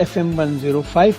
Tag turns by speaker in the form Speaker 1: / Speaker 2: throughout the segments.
Speaker 1: FM 105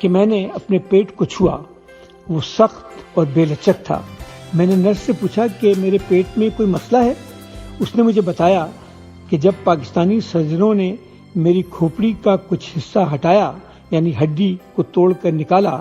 Speaker 1: کہ میں نے اپنے پیٹ کو چھوا، وہ سخت اور بے لچک تھا۔ میں نے نرس سے پوچھا کہ میرے پیٹ میں کوئی مسئلہ ہے۔ اس نے مجھے بتایا کہ جب پاکستانی سرجنوں نے میری کھوپڑی کا کچھ حصہ ہٹایا، یعنی ہڈی کو توڑ کر نکالا،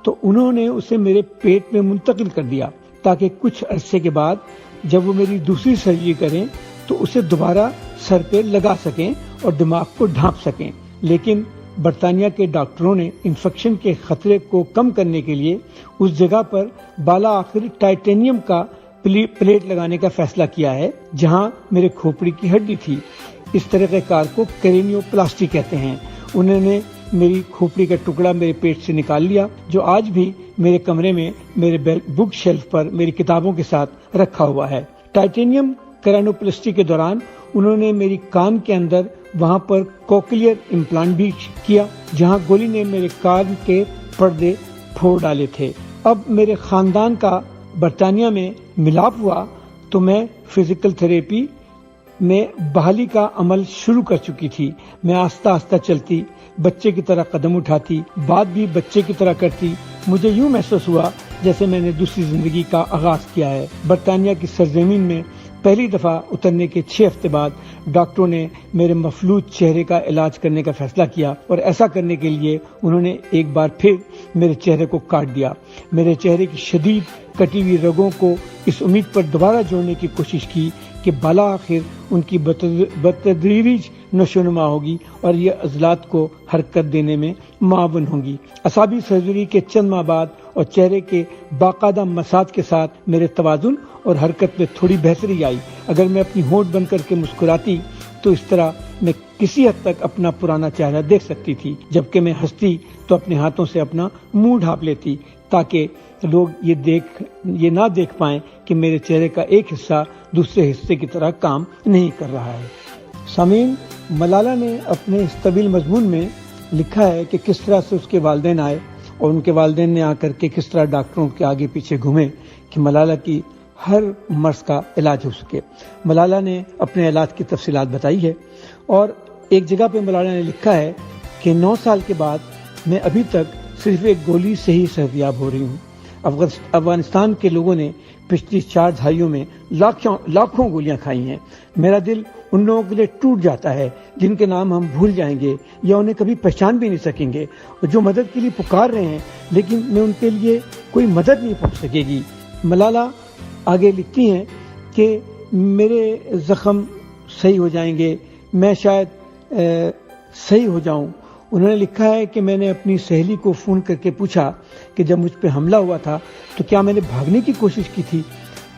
Speaker 1: تو انہوں نے اسے میرے پیٹ میں منتقل کر دیا تاکہ کچھ عرصے کے بعد جب وہ میری دوسری سرجری کریں تو اسے دوبارہ سر پہ لگا سکیں اور دماغ کو ڈھانپ سکیں۔ لیکن برطانیہ کے ڈاکٹروں نے انفیکشن کے خطرے کو کم کرنے کے لیے اس جگہ پر بالا آخر ٹائٹینیم کا پلیٹ لگانے کا فیصلہ کیا ہے جہاں میرے کھوپڑی کی ہڈی تھی۔ اس طریقہ کار کو کرینیو پلاسٹی کہتے ہیں۔ انہوں نے میری کھوپڑی کا ٹکڑا میرے پیٹ سے نکال لیا، جو آج بھی میرے کمرے میں میرے بک شیلف پر میری کتابوں کے ساتھ رکھا ہوا ہے۔ ٹائٹینیم کرینوپلاسٹی کے دوران انہوں نے میری کان کے اندر وہاں پر کوکلیئر امپلانٹ بھی کیا، جہاں گولی نے میرے کان کے پردے پھوڑ ڈالے تھے۔ اب میرے خاندان کا برطانیہ میں ملاپ ہوا تو میں فزیکل تھراپی میں بحالی کا عمل شروع کر چکی تھی۔ میں آہستہ آہستہ چلتی، بچے کی طرح قدم اٹھاتی، بات بھی بچے کی طرح کرتی۔ مجھے یوں محسوس ہوا جیسے میں نے دوسری زندگی کا آغاز کیا ہے۔ برطانیہ کی سرزمین میں پہلی دفعہ اترنے کے 6 ہفتے بعد ڈاکٹروں نے میرے مفلوج چہرے کا علاج کرنے کا فیصلہ کیا، اور ایسا کرنے کے لیے انہوں نے ایک بار پھر میرے چہرے کو کاٹ دیا۔ میرے چہرے کی شدید کٹی ہوئی رگوں کو اس امید پر دوبارہ جوڑنے کی کوشش کی کہ بالا آخر ان کی بتدریج نشوونما ہوگی اور یہ عضلات کو حرکت دینے میں معاون ہوں گی۔ اعصابی سرجری کے چند ماہ بعد اور چہرے کے باقاعدہ مساج کے ساتھ میرے توازن اور حرکت میں تھوڑی بہتری آئی۔ اگر میں اپنی ہونٹ بند کر کے مسکراتی تو اس طرح میں کسی حد تک اپنا پرانا چہرہ دیکھ سکتی تھی، جبکہ میں ہنستی تو اپنے ہاتھوں سے اپنا منہ ڈھانپ لیتی تاکہ لوگ یہ نہ دیکھ پائیں کہ میرے چہرے کا ایک حصہ دوسرے حصے کی طرح کام نہیں کر رہا ہے۔ سامعین، ملالہ نے اپنے اس طویل مضمون میں لکھا ہے کہ کس طرح سے اس کے والدین آئے اور ان کے والدین نے آ کر کے کس طرح ڈاکٹروں کے آگے پیچھے گھومے کہ ملالہ کی ہر مرض کا علاج ہو سکے۔ ملالہ نے اپنے علاج کی تفصیلات بتائی ہے، اور ایک جگہ پہ ملالہ نے لکھا ہے کہ 9 سال کے بعد میں ابھی تک صرف ایک گولی سے ہی صحتیاب ہو رہی ہوں۔ افغانستان کے لوگوں نے پچھلی 4 دہائیوں میں لاکھوں گولیاں کھائی ہیں۔ میرا دل ان لوگوں کے لیے ٹوٹ جاتا ہے جن کے نام ہم بھول جائیں گے یا انہیں کبھی پہچان بھی نہیں سکیں گے، اور جو مدد کے لیے پکار رہے ہیں لیکن میں ان کے لیے کوئی مدد نہیں پہنچ سکے گی۔ ملالہ آگے لکھتی ہیں کہ میرے زخم صحیح ہو جائیں گے، میں شاید صحیح ہو جاؤں۔ انہوں نے لکھا ہے کہ میں نے اپنی سہیلی کو فون کر کے پوچھا کہ جب مجھ پہ حملہ ہوا تھا تو کیا میں نے بھاگنے کی کوشش کی تھی؟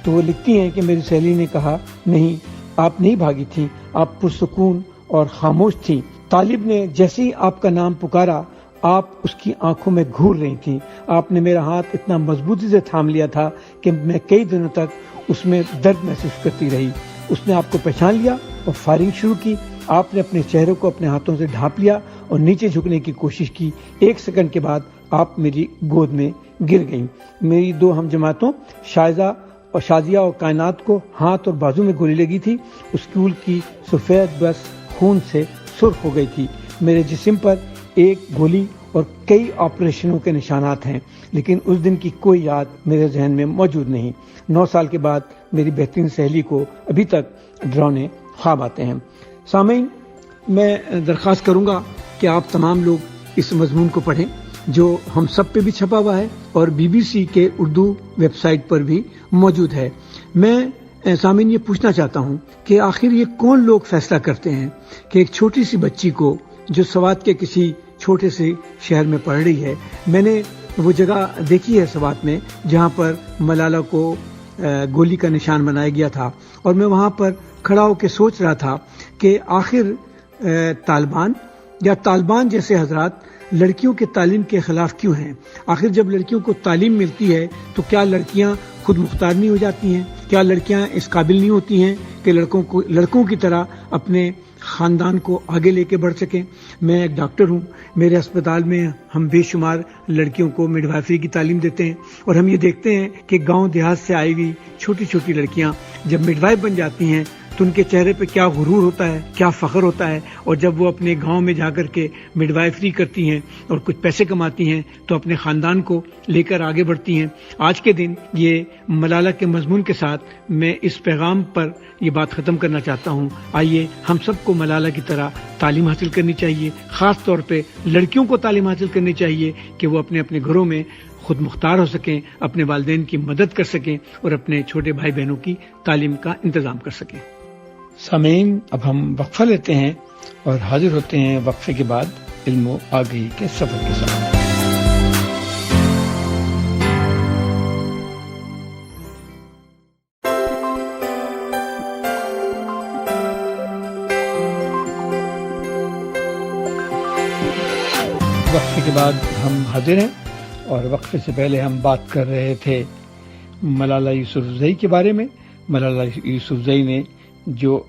Speaker 1: تو وہ لکھتی ہیں کہ میری سہیلی نے کہا، نہیں، آپ نہیں بھاگی تھیں، آپ پرسکون اور خاموش تھیں۔ طالب نے جیسے ہی آپ کا نام پکارا، آپ اس کی آنکھوں میں گھور رہی تھیں۔ آپ نے میرا ہاتھ اتنا مضبوطی سے تھام لیا تھا کہ میں کئی دنوں تک اس میں درد محسوس کرتی رہی۔ اس نے آپ کو پہچان لیا اور فائرنگ شروع کی۔ آپ نے اپنے چہرے کو اپنے ہاتھوں سے ڈھانپ لیا اور نیچے جھکنے کی کوشش کی۔ 1 سیکنڈ کے بعد آپ میری گود میں گر گئیں۔ میری 2 ہم جماعتوں شازیہ اور کائنات کو ہاتھ اور بازو میں گولی لگی تھی۔ اسکول کی سفید بس خون سے سرخ ہو گئی تھی۔ میرے جسم پر 1 گولی اور کئی آپریشنوں کے نشانات ہیں، لیکن اس دن کی کوئی یاد میرے ذہن میں موجود نہیں۔ 9 سال کے بعد میری بہترین سہیلی کو ابھی تک ڈراؤنے خواب آتے ہیں۔ سامعین، میں درخواست کروں گا کہ آپ تمام لوگ اس مضمون کو پڑھیں جو ہم سب پہ بھی چھپا ہوا ہے اور BBC کے اردو ویب سائٹ پر بھی موجود ہے۔ میں سامعین یہ پوچھنا چاہتا ہوں کہ آخر یہ کون لوگ فیصلہ کرتے ہیں کہ ایک چھوٹی سی بچی کو جو سوات کے کسی چھوٹے سے شہر میں پڑھ رہی ہے، میں نے وہ جگہ دیکھی ہے سوات میں جہاں پر ملالہ کو گولی کا نشان بنایا گیا تھا، اور میں وہاں پر کھڑا ہو کے سوچ رہا تھا کہ آخر طالبان جیسے حضرات لڑکیوں کے تعلیم کے خلاف کیوں ہیں؟ آخر جب لڑکیوں کو تعلیم ملتی ہے تو کیا لڑکیاں خود مختار نہیں ہو جاتی ہیں؟ کیا لڑکیاں اس قابل نہیں ہوتی ہیں کہ لڑکوں کی طرح اپنے خاندان کو آگے لے کے بڑھ سکیں؟ میں ایک ڈاکٹر ہوں، میرے اسپتال میں ہم بے شمار لڑکیوں کو مڈ وائفری کی تعلیم دیتے ہیں، اور ہم یہ دیکھتے ہیں کہ گاؤں دیہات سے آئی ہوئی چھوٹی چھوٹی لڑکیاں جب مڈ وائف بن جاتی ہیں تو ان کے چہرے پہ کیا غرور ہوتا ہے، کیا فخر ہوتا ہے، اور جب وہ اپنے گاؤں میں جا کر کے مڈ وائفری کرتی ہیں اور کچھ پیسے کماتی ہیں تو اپنے خاندان کو لے کر آگے بڑھتی ہیں۔ آج کے دن یہ ملالہ کے مضمون کے ساتھ میں اس پیغام پر یہ بات ختم کرنا چاہتا ہوں۔ آئیے ہم سب کو ملالہ کی طرح تعلیم حاصل کرنی چاہیے، خاص طور پہ لڑکیوں کو تعلیم حاصل کرنی چاہیے کہ وہ اپنے اپنے گھروں میں خود مختار ہو سکیں، اپنے والدین کی مدد کر سکیں اور اپنے چھوٹے بھائی بہنوں کی تعلیم کا انتظام کر سکیں۔ سامعین، اب ہم وقفہ لیتے ہیں اور حاضر ہوتے ہیں وقفے کے بعد علم و آگہی کے سفر کے ساتھ۔ وقفے کے بعد ہم حاضر ہیں اور وقفے سے پہلے ہم بات کر رہے تھے ملالہ یوسفزئی کے بارے میں۔ ملالہ یوسفزئی نے جو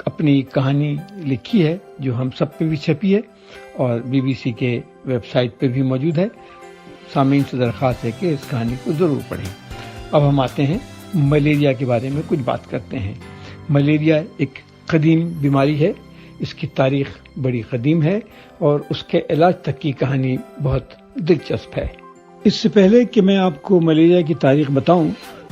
Speaker 1: اپنی کہانی لکھی ہے جو ہم سب پہ بھی چھپی ہے اور BBC کے ویب سائٹ پہ بھی موجود ہے۔ سامعین سے درخواست ہے کہ اس کہانی کو ضرور پڑھیں۔ اب ہم آتے ہیں ملیریا کے بارے میں کچھ بات کرتے ہیں۔ ملیریا ایک قدیم بیماری ہے، اس کی تاریخ بڑی قدیم ہے اور اس کے علاج تک کی کہانی بہت دلچسپ ہے۔ اس سے پہلے کہ میں آپ کو ملیریا کی تاریخ بتاؤں،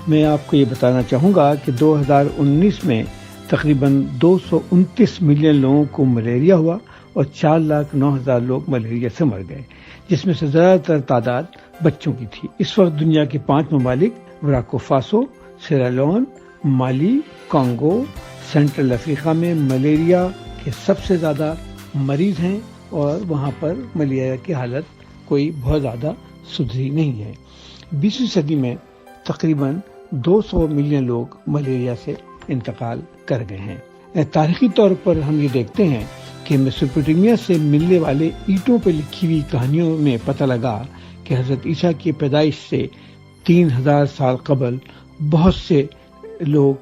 Speaker 1: میں آپ کو یہ بتانا چاہوں گا کہ 2019 میں تقریباً 229 ملین لوگوں کو ملیریا ہوا اور 4,09,000 لوگ ملیریا سے مر گئے، جس میں سے زیادہ تر تعداد بچوں کی تھی۔ اس وقت دنیا کے 5 ممالک براکو فاسو، سیرالیون، مالی، کانگو، سینٹرل افریقہ میں ملیریا کے سب سے زیادہ مریض ہیں اور وہاں پر ملیریا کی حالت کوئی بہت زیادہ سدھری نہیں ہے۔ 20ویں صدی میں تقریباً 200 ملین لوگ ملیریا سے انتقال کر گئے ہیں۔ تاریخی طور پر ہم یہ دیکھتے ہیں کہ میسوپوٹیمیا سے ملنے والے اینٹوں پہ لکھی ہوئی کہانیوں میں پتہ لگا کہ حضرت عیسیٰ کی پیدائش سے 3000 سال قبل بہت سے لوگ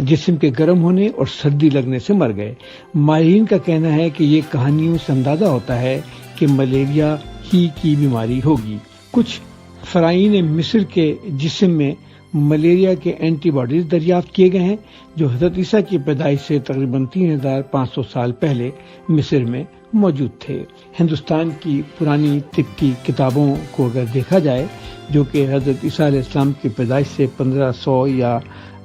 Speaker 1: جسم کے گرم ہونے اور سردی لگنے سے مر گئے۔ ماہرین کا کہنا ہے کہ یہ کہانیوں سے اندازہ ہوتا ہے کہ ملیریا ہی کی بیماری ہوگی۔ کچھ فرعین مصر کے جسم میں ملیریا کے اینٹی باڈیز دریافت کیے گئے ہیں جو حضرت عیسیٰ کی پیدائش سے تقریباً 3500 سال پہلے مصر میں موجود تھے۔ ہندوستان کی پرانی طب کی کتابوں کو اگر دیکھا جائے جو کہ حضرت عیسیٰ علیہ السلام کی پیدائش سے 1500 یا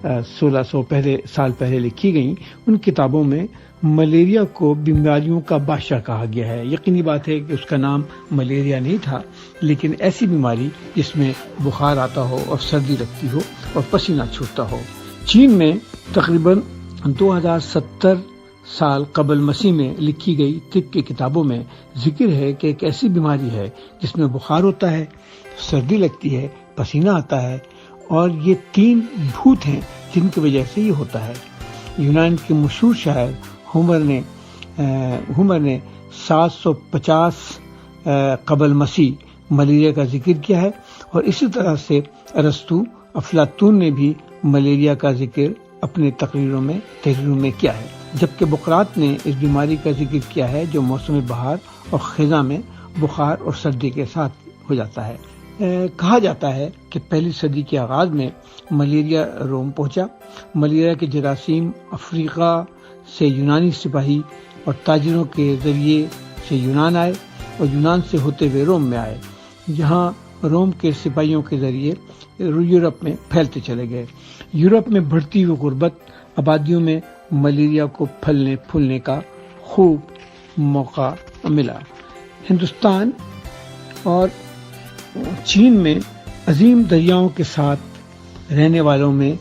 Speaker 1: 1600 سال پہلے لکھی گئیں، ان کتابوں میں ملیریا کو بیماریوں کا بادشاہ کہا گیا ہے۔ یقینی بات ہے کہ اس کا نام ملیریا نہیں تھا، لیکن ایسی بیماری جس میں بخار آتا ہو اور سردی لگتی ہو اور پسینہ چھوٹتا ہو۔ چین میں تقریباً 2070 سال قبل مسیح میں لکھی گئی طب کی کتابوں میں ذکر ہے کہ ایک ایسی بیماری ہے جس میں بخار ہوتا ہے، سردی لگتی ہے، پسینہ آتا ہے، اور یہ 3 بھوت ہیں جن کی وجہ سے یہ ہوتا ہے۔ یونان کے مشہور شاعر ہومر نے 750 قبل مسیح ملیریا کا ذکر کیا ہے، اور اسی طرح سے ارسطو، افلاطون نے بھی ملیریا کا ذکر اپنے تحریروں میں کیا ہے، جبکہ بقراط نے اس بیماری کا ذکر کیا ہے جو موسم بہار اور خزاں میں بخار اور سردی کے ساتھ ہو جاتا ہے۔ کہا جاتا ہے کہ پہلی صدی کے آغاز میں ملیریا روم پہنچا۔ ملیریا کے جراثیم افریقہ سے یونانی سپاہی اور تاجروں کے ذریعے سے یونان آئے اور یونان سے ہوتے ہوئے روم میں آئے، جہاں روم کے سپاہیوں کے ذریعے یورپ میں پھیلتے چلے گئے۔ یورپ میں بڑھتی ہوئی غربت آبادیوں میں ملیریا کو پھلنے پھولنے کا خوب موقع ملا۔ ہندوستان اور چین میں عظیم دریاؤں کے ساتھ رہنے والوں میں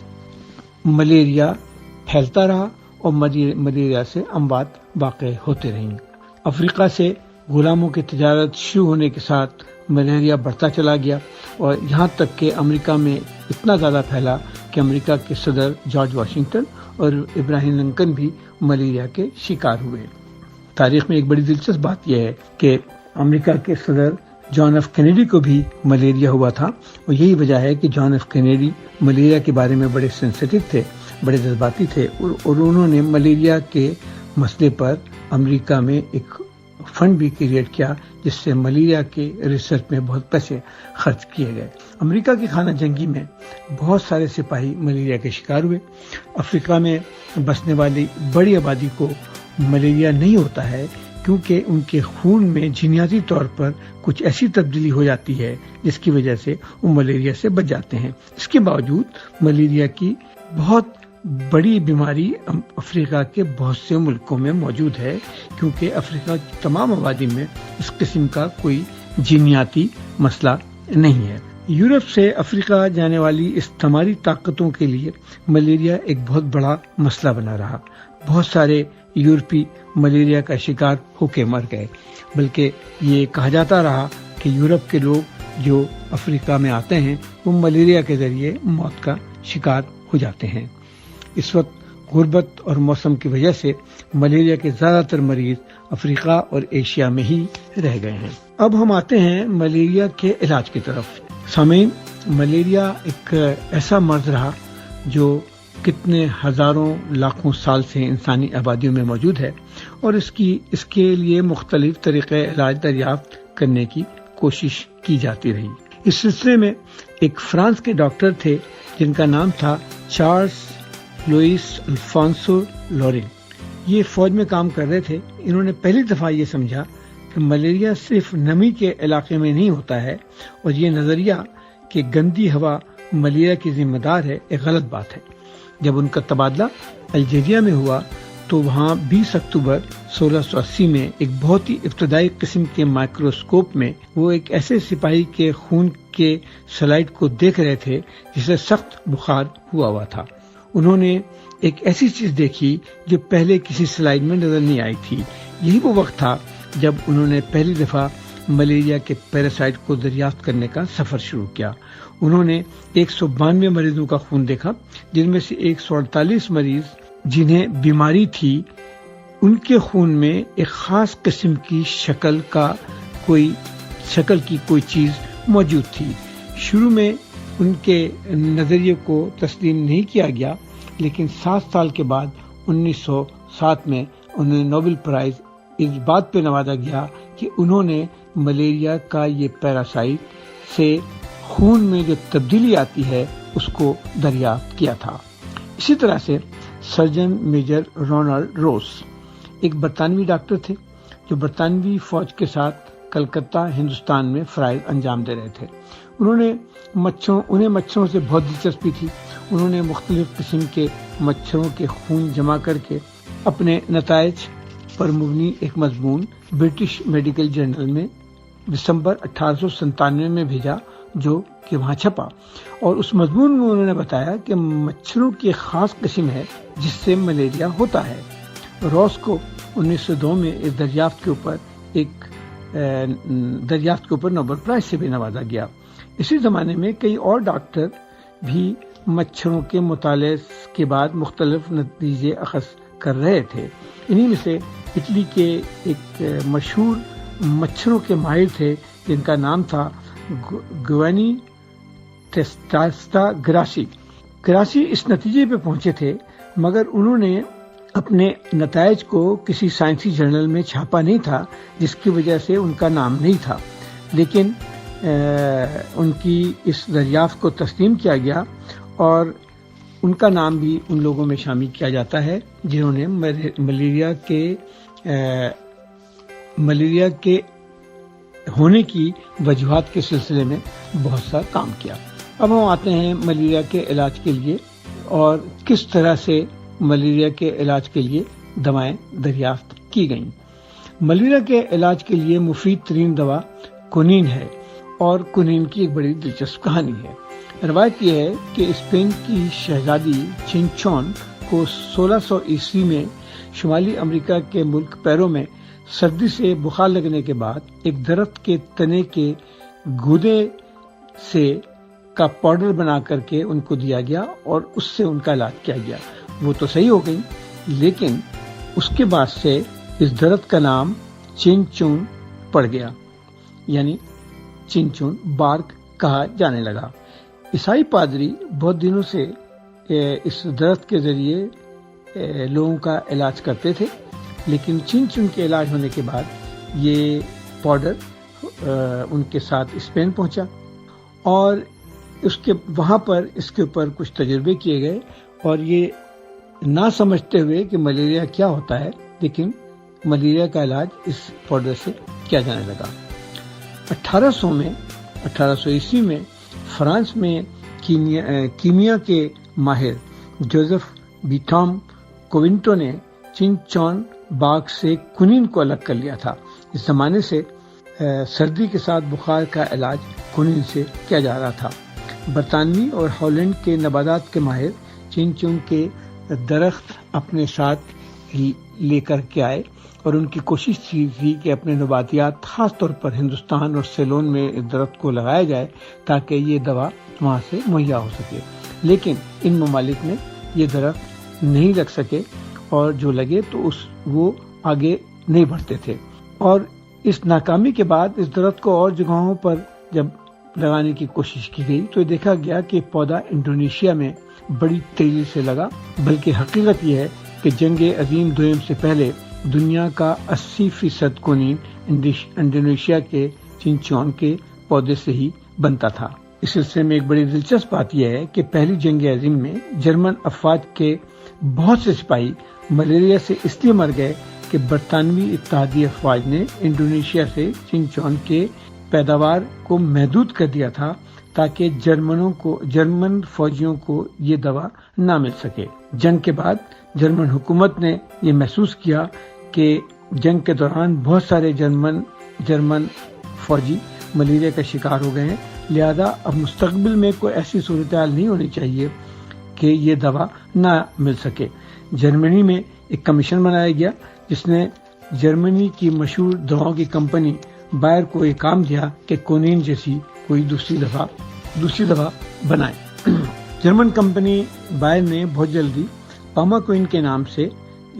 Speaker 1: ملیریا پھیلتا رہا اور ملیریا سے اموات واقع ہوتے رہیں۔ افریقہ سے غلاموں کی تجارت شروع ہونے کے ساتھ ملیریا بڑھتا چلا گیا اور یہاں تک کہ امریکہ میں اتنا زیادہ پھیلا کہ امریکہ کے صدر جارج واشنگٹن اور ابراہیم لنکن بھی ملیریا کے شکار ہوئے۔ تاریخ میں ایک بڑی دلچسپ بات یہ ہے کہ امریکہ کے صدر جان ایف کینیڈی کو بھی ملیریا ہوا تھا، اور یہی وجہ ہے کہ جان ایف کینیڈی ملیریا کے بارے میں بڑے سینسیٹیو تھے، بڑے جذباتی تھے، اور انہوں نے ملیریا کے مسئلے پر امریکہ میں ایک فنڈ بھی کریٹ کیا جس سے ملیریا کے ریسرچ میں بہت پیسے خرچ کیے گئے۔ امریکہ کی خانہ جنگی میں بہت سارے سپاہی ملیریا کے شکار ہوئے۔ افریقہ میں بسنے والی بڑی آبادی کو ملیریا نہیں ہوتا ہے کیونکہ ان کے خون میں جینیاتی طور پر کچھ ایسی تبدیلی ہو جاتی ہے جس کی وجہ سے وہ ملیریا سے بچ جاتے ہیں۔ اس کے باوجود ملیریا کی بہت بڑی بیماری افریقہ کے بہت سے ملکوں میں موجود ہے کیونکہ افریقہ کی تمام آبادی میں اس قسم کا کوئی جینیاتی مسئلہ نہیں ہے۔ یورپ سے افریقہ جانے والی استعماری طاقتوں کے لیے ملیریا ایک بہت بڑا مسئلہ بنا رہا۔ بہت سارے یورپی ملیریا کا شکار ہو کے مر گئے، بلکہ یہ کہا جاتا رہا کہ یورپ کے لوگ جو افریقہ میں آتے ہیں وہ ملیریا کے ذریعے موت کا شکار ہو جاتے ہیں۔ اس وقت غربت اور موسم کی وجہ سے ملیریا کے زیادہ تر مریض افریقہ اور ایشیا میں ہی رہ گئے ہیں۔ اب ہم آتے ہیں ملیریا کے علاج کی طرف۔ سامعین، ملیریا ایک ایسا مرض رہا جو کتنے ہزاروں لاکھوں سال سے انسانی آبادیوں میں موجود ہے اور اس کے لیے مختلف طریقے علاج دریافت کرنے کی کوشش کی جاتی رہی۔ اس سلسلے میں ایک فرانس کے ڈاکٹر تھے جن کا نام تھا چارلس لوئس الفونسو لورین۔ یہ فوج میں کام کر رہے تھے۔ انہوں نے پہلی دفعہ یہ سمجھا کہ ملیریا صرف نمی کے علاقے میں نہیں ہوتا ہے، اور یہ نظریہ کہ گندی ہوا ملیریا کی ذمہ دار ہے ایک غلط بات ہے۔ جب ان کا تبادلہ الجیریا میں ہوا تو وہاں 20 اکتوبر 1680 میں ایک بہت ہی ابتدائی قسم کے مائکروسکوپ میں وہ ایک ایسے سپاہی کے خون کے سلائڈ کو دیکھ رہے تھے جسے سخت بخار ہوا تھا۔ انہوں نے ایک ایسی چیز دیکھی جو پہلے کسی سلائڈ میں نظر نہیں آئی تھی۔ یہی وہ وقت تھا جب انہوں نے پہلی دفعہ ملیریا کے پیراسائٹ کو دریافت کرنے کا سفر شروع کیا۔ انہوں نے 192 مریضوں کا خون دیکھا، جن میں سے 148 مریض جنہیں بیماری تھی ان کے خون میں ایک خاص قسم کی شکل کی کوئی چیز موجود تھی۔ شروع میں ان کے نظریے کو تسلیم نہیں کیا گیا، لیکن 7 سال کے بعد 1907 میں انہیں نوبل پرائز اس بات پہ نوازا گیا کہ انہوں نے ملیریا کا یہ پیراسائٹ سے خون میں جو تبدیلی آتی ہے اس کو دریافت کیا تھا۔ اسی طرح سے سرجن میجر رونالڈ روس ایک برطانوی ڈاکٹر تھے جو برطانوی فوج کے ساتھ کلکتہ ہندوستان میں فرائض انجام دے رہے تھے۔ انہیں مچھروں سے بہت دلچسپی تھی۔ انہوں نے مختلف قسم کے مچھروں کے خون جمع کر کے اپنے نتائج پر مبنی ایک مضمون برٹش میڈیکل جرنل میں دسمبر 1897 میں بھیجا، جو کہ وہاں چھپا، اور اس مضمون میں انہوں نے بتایا کہ مچھروں کی ایک خاص قسم ہے جس سے ملیریا ہوتا ہے۔ روس کو 1902 میں اس دریافت کے اوپر نوبل پرائز سے بھی نوازا گیا۔ اسی زمانے میں کئی اور ڈاکٹر بھی مچھروں کے مطالعے کے بعد مختلف نتیجے اخذ کر رہے تھے۔ انہی میں سے اٹلی کے ایک مشہور مچھروں کے ماہر تھے جن کا نام تھا گوینی ٹیسٹاسٹا گراسی۔ گراسی اس نتیجے پہ پہنچے تھے، مگر انہوں نے اپنے نتائج کو کسی سائنسی جرنل میں چھاپا نہیں تھا، جس کی وجہ سے ان کا نام نہیں تھا، لیکن ان کی اس دریافت کو تسلیم کیا گیا اور ان کا نام بھی ان لوگوں میں شامل کیا جاتا ہے جنہوں نے ملیریا کے ہونے کی وجوہات کے سلسلے میں بہت سا کام کیا۔ اب ہم آتے ہیں ملیریا کے علاج کے لیے اور کس طرح سے ملیریا کے علاج کے لیے دوائیں دریافت کی گئیں۔ ملیریا کے علاج کے لیے مفید ترین دوا کنین ہے، اور کنین کی ایک بڑی دلچسپ کہانی ہے۔ روایت یہ ہے کہ اسپین کی شہزادی چنچون کو 1600 عیسوی میں شمالی امریکہ کے ملک پیرو میں سردی سے بخار لگنے کے بعد ایک درخت کے تنے کے گودے سے کا پاؤڈر بنا کر کے ان کو دیا گیا اور اس سے ان کا علاج کیا گیا۔ وہ تو صحیح ہو گئی، لیکن اس کے بعد سے اس درخت کا نام چنچون پڑ گیا، یعنی چنچون بارک کہا جانے لگا۔ عیسائی پادری بہت دنوں سے اس درخت کے ذریعے لوگوں کا علاج کرتے تھے، لیکن چنچون کے علاج ہونے کے بعد یہ پاؤڈر ان کے ساتھ اسپین پہنچا، اور وہاں پر اس کے اوپر کچھ تجربے کیے گئے اور یہ نہ سمجھتے ہوئے کہ ملیریا کیا ہوتا ہے، لیکن ملیریا کا علاج اس پاؤڈر سے کیا جانے لگا۔ 1800 عیسوی میں فرانس میں کیمیا کے ماہر جوزف بیٹام کوونٹو نے چنچون باغ سے کنین کو الگ کر لیا تھا۔ اس زمانے سے سردی کے ساتھ بخار کا علاج کنین سے کیا جا رہا تھا۔ برطانوی اور ہالینڈ کے نباتات کے ماہر چنچون کے درخت اپنے ساتھ لے کر کے آئے اور ان کی کوشش تھی کہ اپنے نباتیات خاص طور پر ہندوستان اور سیلون میں اس درخت کو لگایا جائے تاکہ یہ دوا وہاں سے مہیا ہو سکے، لیکن ان ممالک میں یہ درخت نہیں لگ سکے اور جو لگے تو وہ آگے نہیں بڑھتے تھے۔ اور اس ناکامی کے بعد اس درخت کو اور جگہوں پر جب لگانے کی کوشش کی گئی تو دیکھا گیا کہ پودا انڈونیشیا میں بڑی تیزی سے لگا، بلکہ حقیقت یہ ہے کہ جنگ عظیم دوئم سے پہلے دنیا کا 80% کونین انڈونیشیا کے چنچون کے پودے سے ہی بنتا تھا۔ اس سلسلے میں ایک بڑی دلچسپ بات یہ ہے کہ پہلی جنگ عظیم میں جرمن افواج کے بہت سے سپاہی ملیریا سے اس لیے مر گئے کہ برطانوی اتحادی افواج نے انڈونیشیا سے چنچون کے پیداوار کو محدود کر دیا تھا تاکہ جرمن فوجیوں کو یہ دوا نہ مل سکے۔ جنگ کے بعد جرمن حکومت نے یہ محسوس کیا کہ جنگ کے دوران بہت سارے جرمن فوجی ملیریا کا شکار ہو گئے ہیں، لہذا اب مستقبل میں کوئی ایسی صورتحال نہیں ہونی چاہیے کہ یہ دوا نہ مل سکے۔ جرمنی میں ایک کمیشن بنایا گیا جس نے جرمنی کی مشہور دواؤں کی کمپنی بائر کو یہ کام دیا کہ کونین جیسی کوئی دوسری دوا بنائے۔ جرمن کمپنی بائر نے بہت جلدی پاماکوئن کے نام سے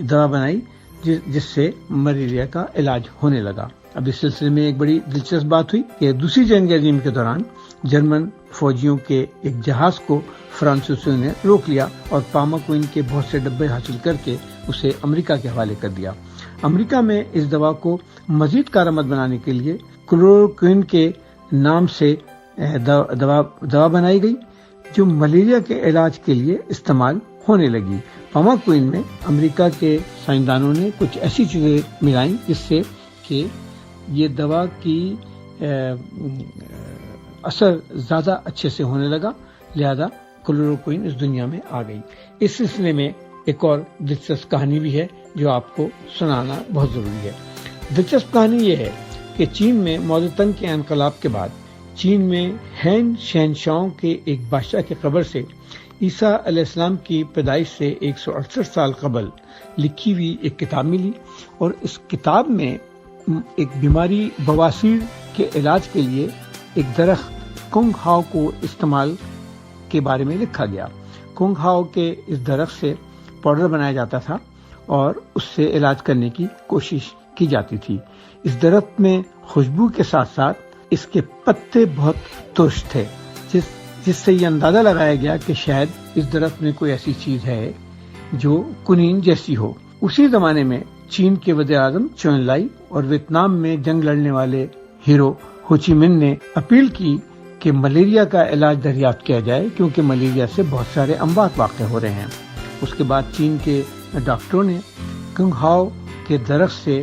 Speaker 1: دوا بنائی جس سے ملیریا کا علاج ہونے لگا۔ اب اس سلسلے میں ایک بڑی دلچسپ بات ہوئی کہ دوسری جنگ عظیم کے دوران جرمن فوجیوں کے ایک جہاز کو فرانسیسیوں نے روک لیا اور پاماکوئن کے بہت سے ڈبے حاصل کر کے اسے امریکہ کے حوالے کر دیا۔ امریکہ میں اس دوا کو مزید کارآمد بنانے کے لیے کلوروکوئن کے نام سے دوا بنائی گئی جو ملیریا کے علاج کے لیے استعمال ہونے لگی۔ پاماکوئن میں امریکہ کے سائنسدانوں نے کچھ ایسی چیزیں ملائیں جس سے کہ یہ دوا کی اثر زیادہ اچھے سے ہونے لگا، لہذا کلوروکوئن اس دنیا میں آ گئی۔ اس سلسلے میں ایک اور دلچسپ کہانی بھی ہے جو آپ کو سنانا بہت ضروری ہے۔ دلچسپ کہانی یہ ہے کہ چین میں موزتنگ کے انقلاب کے بعد چین میں ہین شہنشاہوں کے ایک بادشاہ کی قبر سے عیسیٰ علیہ السلام کی پیدائش سے 168 سال قبل لکھی ہوئی ایک کتاب ملی، اور اس کتاب میں ایک بیماری بواسیر کے علاج کے لیے ایک درخت کنگ ہاؤ کو استعمال کے بارے میں لکھا گیا۔ کنگ ہاؤ کے اس درخت سے پاؤڈر بنایا جاتا تھا اور اس سے علاج کرنے کی کوشش کی جاتی تھی۔ اس درخت میں خوشبو کے ساتھ ساتھ اس کے پتے بہت ترش تھے، جس سے یہ اندازہ لگایا گیا کہ شاید اس درخت میں کوئی ایسی چیز ہے جو کنین جیسی ہو۔ اسی زمانے میں چین کے وزیر اعظم چون لائی اور ویتنام میں جنگ لڑنے والے ہیرو ہو چی من نے اپیل کی کہ ملیریا کا علاج دریافت کیا جائے کیونکہ ملیریا سے بہت سارے اموات واقع ہو رہے ہیں۔ اس کے بعد چین کے ڈاکٹروں نے کنگ ہاؤ کے درخت سے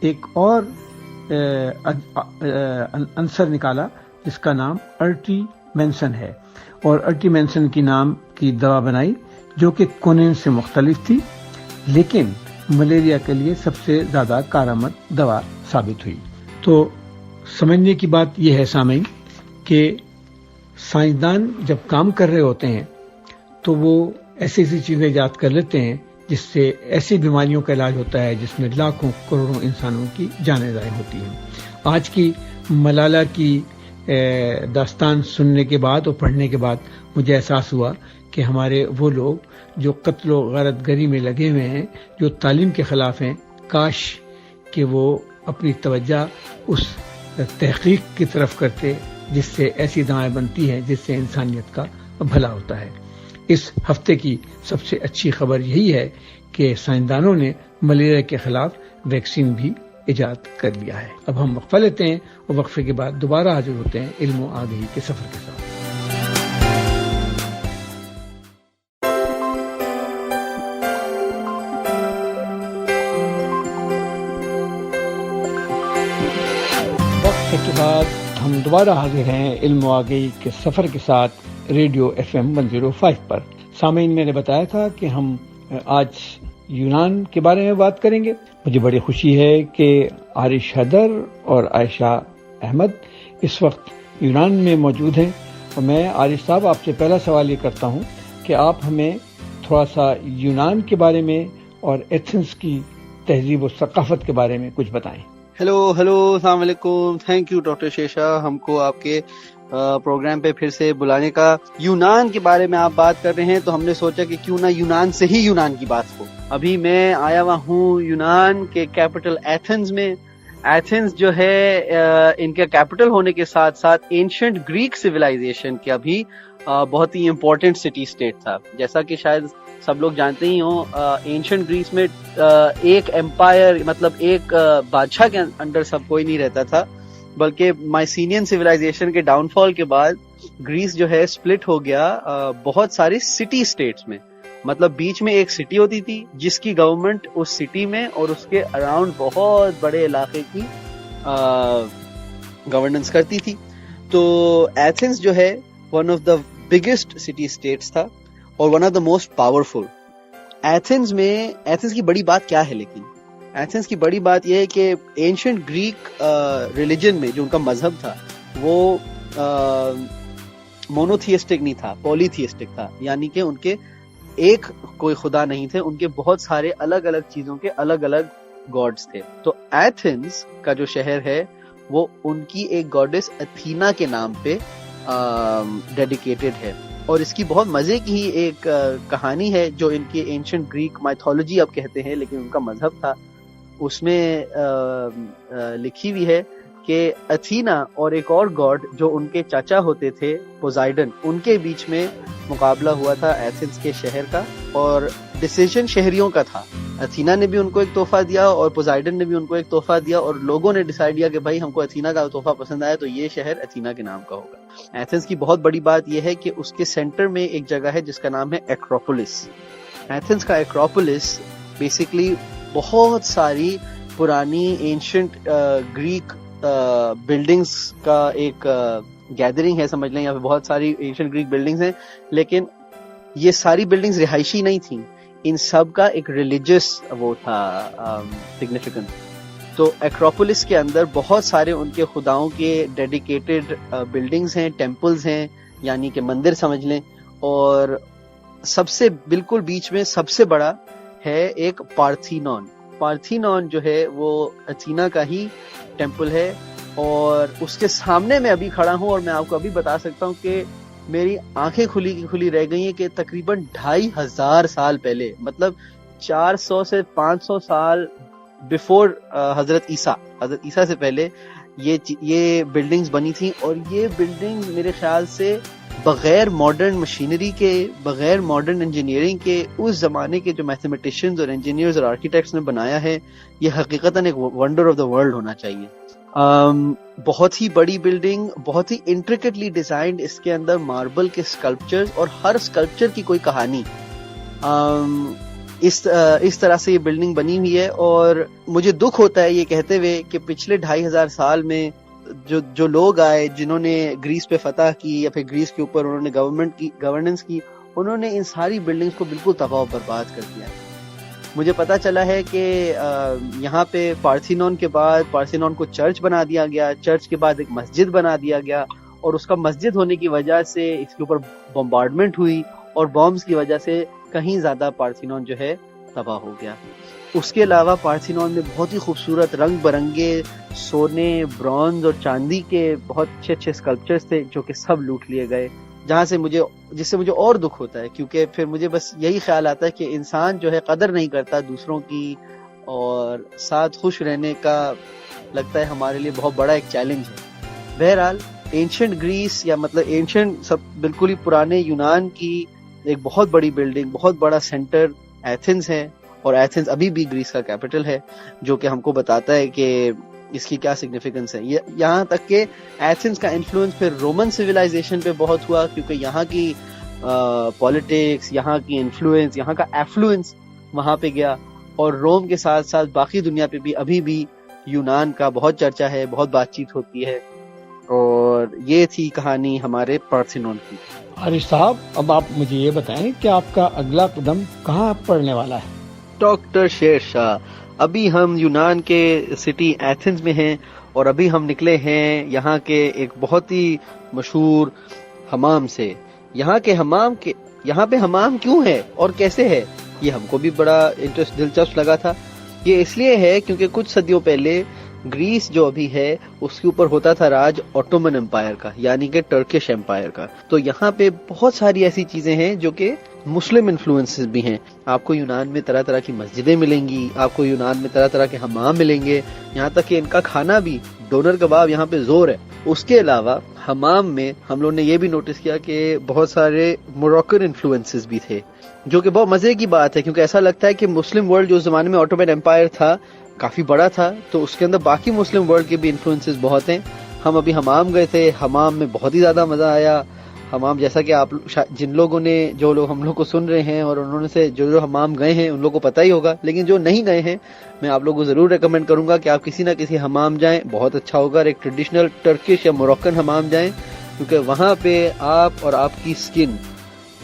Speaker 1: ایک اور عنصر نکالا جس کا نام ارٹی مینسن ہے، اور ارٹی مینسن کی نام کی دوا بنائی جو کہ کونین سے مختلف تھی، لیکن ملیریا کے لیے سب سے زیادہ کارآمد دوا ثابت ہوئی۔ تو سمجھنے کی بات یہ ہے سامعین کہ سائنسدان جب کام کر رہے ہوتے ہیں تو وہ ایسی چیزیں ایجاد کر لیتے ہیں جس سے ایسی بیماریوں کا علاج ہوتا ہے جس میں لاکھوں کروڑوں انسانوں کی جانیں ضائع ہوتی ہیں۔ آج کی ملالہ کی داستان سننے کے بعد اور پڑھنے کے بعد مجھے احساس ہوا کہ ہمارے وہ لوگ جو قتل و غارت گری میں لگے ہوئے ہیں، جو تعلیم کے خلاف ہیں، کاش کہ وہ اپنی توجہ اس تحقیق کی طرف کرتے جس سے ایسی دوائیں بنتی ہیں جس سے انسانیت کا بھلا ہوتا ہے۔ اس ہفتے کی سب سے اچھی خبر یہی ہے کہ سائنسدانوں نے ملیریا کے خلاف ویکسین بھی ایجاد کر لیا ہے۔ اب ہم وقفہ لیتے ہیں اور وقفے کے بعد دوبارہ حاضر ہوتے ہیں علم و آگہی کے سفر کے ساتھ۔ بریک کے بعد ہم دوبارہ حاضر ہیں علم و آگہی کے سفر کے ساتھ ریڈیو FM 105 پر. سامعین، میں نے بتایا تھا کہ ہم آج یونان کے بارے میں بات کریں گے. مجھے بڑی خوشی ہے کہ عارش حیدر اور عائشہ احمد اس وقت یونان میں موجود ہیں. اور میں عارش صاحب آپ سے پہلا سوال یہ کرتا ہوں کہ آپ ہمیں تھوڑا سا یونان کے بارے میں اور ایتھنز کی تہذیب و ثقافت کے بارے میں کچھ بتائیں.
Speaker 2: ہیلو السلام علیکم. تھینک یو ڈاکٹر شیشا ہم کو آپ کے پروگرام پہ پھر سے بلانے کا. یونان کے بارے میں آپ بات کر رہے ہیں تو ہم نے سوچا کہ کیوں نہ یونان سے ہی یونان کی بات ہو. ابھی میں آیا ہوا ہوں یونان کے کیپٹل ایتھنز میں. ایتھنز جو ہے ان کا کیپٹل ہونے کے ساتھ ساتھ اینشنٹ گریک سویلائزیشن کا بھی بہت ہی امپورٹنٹ سٹی اسٹیٹ تھا. جیسا کہ شاید سب لوگ جانتے ہی ہوں، اینشنٹ گریس میں ایک امپائر مطلب ایک بادشاہ کے انڈر سب کوئی نہیں رہتا تھا، بلکہ مائسینین سویلائزیشن کے ڈاؤن فال کے بعد گریس جو ہے سپلٹ ہو گیا بہت سارے سٹی اسٹیٹس میں. مطلب بیچ میں ایک سٹی ہوتی تھی جس کی گورنمنٹ اس سٹی میں اور اس کے اراؤنڈ بہت بڑے علاقے کی گورننس کرتی تھی. تو ایتھنز جو ہے one of the biggest city states تھا اور one of the most powerful. Athens کی بڑی بات کیا ہے؟ لیکن ایتھنز کی بڑی بات یہ ہے کہ اینشنٹ گریک ریلیجن میں جو ان کا مذہب تھا وہ مونوتھیسٹک نہیں تھا، پولی تھیسٹک تھا. یعنی کہ ان کے ایک کوئی خدا نہیں تھے، ان کے بہت سارے الگ الگ چیزوں کے الگ الگ گاڈز تھے. تو ایتھنز کا جو شہر ہے وہ ان کی ایک گاڈس اتھینا کے نام پہ ڈیڈیکیٹڈ ہے. اور اس کی بہت مزے کی ہی ایک کہانی ہے جو ان کے اینشنٹ گریک مائتھولوجی اب کہتے ہیں لیکن ان کا مذہب تھا. اس میں لکھی ہوئی ہے کہ اتھینا اور ایک اور گاڈ جو ان کے چاچا ہوتے تھے پوزائڈن، ان کے بیچ میں مقابلہ ہوا تھا ایتھنز کے شہر کا، اور ڈیسیژن شہریوں کا تھا. اتھینا نے بھی ان کو ایک تحفہ دیا اور پوزائڈن نے بھی ان کو ایک تحفہ دیا، اور لوگوں نے ڈیسائیڈ کیا کہ بھائی ہم کو اتھینا کا تحفہ پسند آیا تو یہ شہر اتھینا کے نام کا ہوگا. ایتھنز کی بہت بڑی بات یہ ہے کہ اس کے سینٹر میں ایک جگہ ہے جس کا نام ہے ایکروپولس. ایتھنز کا ایکروپولس بیسیکلی بہت ساری پرانی اینشنٹ گریک بلڈنگز کا ایک گیدرنگ ہے، سمجھ لیں. یہاں پہ بہت ساری اینشنٹ گریک بلڈنگز ہیں، لیکن یہ ساری بلڈنگز رہائشی نہیں تھیں. ان سب کا ایک ریلیجس وہ تھا سگنیفیکنس. تو ایکروپولس کے اندر بہت سارے ان کے خداؤں کے ڈیڈیکیٹڈ بلڈنگز ہیں، ٹیمپلز ہیں، یعنی کہ مندر سمجھ لیں. اور سب سے بالکل بیچ میں سب سے بڑا ہے ایک پارتھینون. پارتھینون جو ہے وہ اتھینا کا ہی ٹیمپل ہے، اور اس کے سامنے میں ابھی کھڑا ہوں اور میں آپ کو ابھی بتا سکتا ہوں کہ میری آنکھیں کھلی رہ گئی ہیں کہ تقریباً 2500 سال پہلے، مطلب 400 سے 500 سال بیفور حضرت عیسیٰ سے پہلے یہ بلڈنگز بنی تھیں. اور یہ بلڈنگ میرے خیال سے بغیر ماڈرن مشینری کے، بغیر ماڈرن انجینئرنگ کے، اس زمانے کے جو میتھمیٹیشینز اور انجینئرز اور آرکیٹیکٹس نے بنایا ہے، یہ حقیقتاً ایک ونڈر آف دا ورلڈ ہونا چاہیے. بہت ہی بڑی بلڈنگ، بہت ہی انٹریکیٹلی ڈیزائنڈ. اس کے اندر ماربل کے اسکلپچرز اور ہر اسکلپچر کی کوئی کہانی. اس طرح سے یہ بلڈنگ بنی ہوئی ہے. اور مجھے دکھ ہوتا ہے یہ کہتے ہوئے کہ پچھلے 2500 سال میں جو لوگ آئے جنہوں نے گریس پہ فتح کی یا پھر گریس کے اوپر انہوں نے گورننس کی، انہوں نے ان ساری بلڈنگز کو بالکل تباہ و برباد کر دیا. مجھے پتا چلا ہے کہ یہاں پہ پارتھینون کے بعد پارتھینون کو چرچ بنا دیا گیا، چرچ کے بعد ایک مسجد بنا دیا گیا، اور اس کا مسجد ہونے کی وجہ سے اس کے اوپر بمبارڈمنٹ ہوئی اور بامبز کی وجہ سے کہیں زیادہ پارتھینون جو ہے تباہ ہو گیا. اس کے علاوہ پارتھینون میں بہت ہی خوبصورت رنگ برنگے سونے، برونز اور چاندی کے بہت اچھے اسکلپچرز تھے جو کہ سب لوٹ لیے گئے. جس سے مجھے اور دکھ ہوتا ہے، کیونکہ پھر مجھے بس یہی خیال آتا ہے کہ انسان جو ہے قدر نہیں کرتا دوسروں کی، اور ساتھ خوش رہنے کا لگتا ہے ہمارے لیے بہت بڑا ایک چیلنج ہے. بہرحال اینشنٹ گریس یا مطلب اینشنٹ سب بالکل ہی پرانے یونان کی ایک بہت بڑی بلڈنگ، بہت بڑا سینٹر ایتھنز ہے. اور ایتھنز ابھی بھی گریس کا کیپٹل ہے، جو کہ ہم کو بتاتا ہے کہ اس کی کیا سگنیفیکنس ہے. یہاں تک کہ ایتھنز کا انفلوئنس پھر رومن سویلائزیشن پہ بہت ہوا، کیونکہ یہاں کی پالیٹکس، یہاں کی انفلوئنس، یہاں کا ایفلوئنس وہاں پہ گیا. اور روم کے ساتھ ساتھ باقی دنیا پہ بھی ابھی بھی یونان کا بہت چرچا ہے، بہت بات چیت ہوتی ہے. اور یہ تھی کہانی ہمارے پارتھینون کی.
Speaker 1: عارش صاحب، اب آپ مجھے یہ بتائیں کہ آپ کا اگلا قدم کہاں پڑنے والا ہے؟
Speaker 2: ڈاکٹر شیر شاہ، ابھی ہم یونان کے سٹی ایتھنز میں ہیں اور ابھی ہم نکلے ہیں یہاں کے ایک بہت ہی مشہور حمام سے. یہاں پہ حمام کیوں ہے اور کیسے ہے، یہ ہم کو بھی بڑا دلچسپ لگا تھا. یہ اس لیے ہے کیونکہ کچھ صدیوں پہلے گریس جو ابھی ہے اس کے اوپر ہوتا تھا راج اوٹومن امپائر کا، یعنی کہ ٹرکش امپائر کا. تو یہاں پہ بہت ساری ایسی چیزیں ہیں جو کہ مسلم انفلوئنسز بھی ہیں. آپ کو یونان میں طرح طرح کی مسجدیں ملیں گی، آپ کو یونان میں طرح طرح کے حمام ملیں گے، یہاں تک کہ ان کا کھانا بھی ڈونر کباب یہاں پہ زور ہے. اس کے علاوہ حمام میں ہم لوگ نے یہ بھی نوٹس کیا کہ بہت سارے موروکن انفلوئنسز بھی تھے، جو کہ بہت مزے کی بات ہے کیونکہ ایسا لگتا ہے کہ مسلم ورلڈ جو اس زمانے میں اوٹومن امپائر تھا کافی بڑا تھا، تو اس کے اندر باقی مسلم ورلڈ کے بھی انفلوئنسز بہت ہیں. ہم ابھی حمام گئے تھے، حمام میں بہت ہی زیادہ مزہ آیا. حمام جیسا کہ آپ جن لوگوں نے، جو لوگ ہم لوگ کو سن رہے ہیں اور انہوں نے سے جو حمام گئے ہیں ان لوگوں کو پتہ ہی ہوگا، لیکن جو نہیں گئے ہیں میں آپ لوگوں کو ضرور ریکمینڈ کروں گا کہ آپ کسی نہ کسی حمام جائیں، بہت اچھا ہوگا. اور ایک ٹریڈیشنل ٹرکش یا موروکن حمام جائیں کیونکہ وہاں پہ آپ اور آپ کی سکن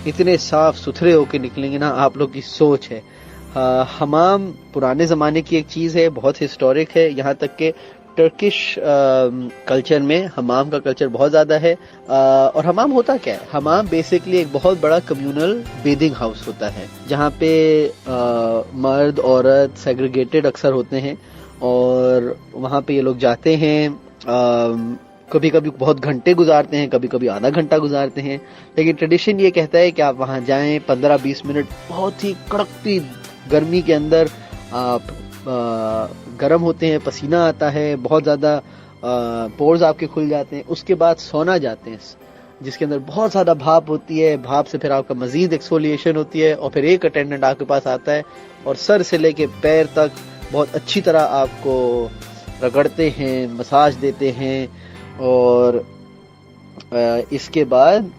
Speaker 2: اتنے صاف ستھرے ہو کے نکلیں گے نا، آپ لوگ کی سوچ ہے. حمام پرانے زمانے کی ایک چیز ہے، بہت ہسٹورک ہے. یہاں تک کہ ٹرکش کلچر میں حمام کا کلچر بہت زیادہ ہے. اور حمام ہوتا کیا ہے؟ حمام بیسکلی ایک بہت بڑا کمیونل بیدنگ ہاؤس ہوتا ہے جہاں پہ مرد عورت سیگریگیٹڈ اکثر ہوتے ہیں اور وہاں پہ یہ لوگ جاتے ہیں. کبھی کبھی بہت گھنٹے گزارتے ہیں، کبھی کبھی آدھا گھنٹہ گزارتے ہیں، لیکن ٹریڈیشن یہ کہتا ہے کہ آپ وہاں جائیں 15-20 منٹ بہت ہی کڑکتی گرمی کے اندر آپ گرم ہوتے ہیں، پسینہ آتا ہے، بہت زیادہ پورز آپ کے کھل جاتے ہیں. اس کے بعد سونا جاتے ہیں جس کے اندر بہت زیادہ بھاپ ہوتی ہے. بھاپ سے پھر آپ کا مزید ایکسفولیشن ہوتی ہے اور پھر ایک اٹینڈنٹ آپ کے پاس آتا ہے اور سر سے لے کے پیر تک بہت اچھی طرح آپ کو رگڑتے ہیں، مساج دیتے ہیں اور اس کے بعد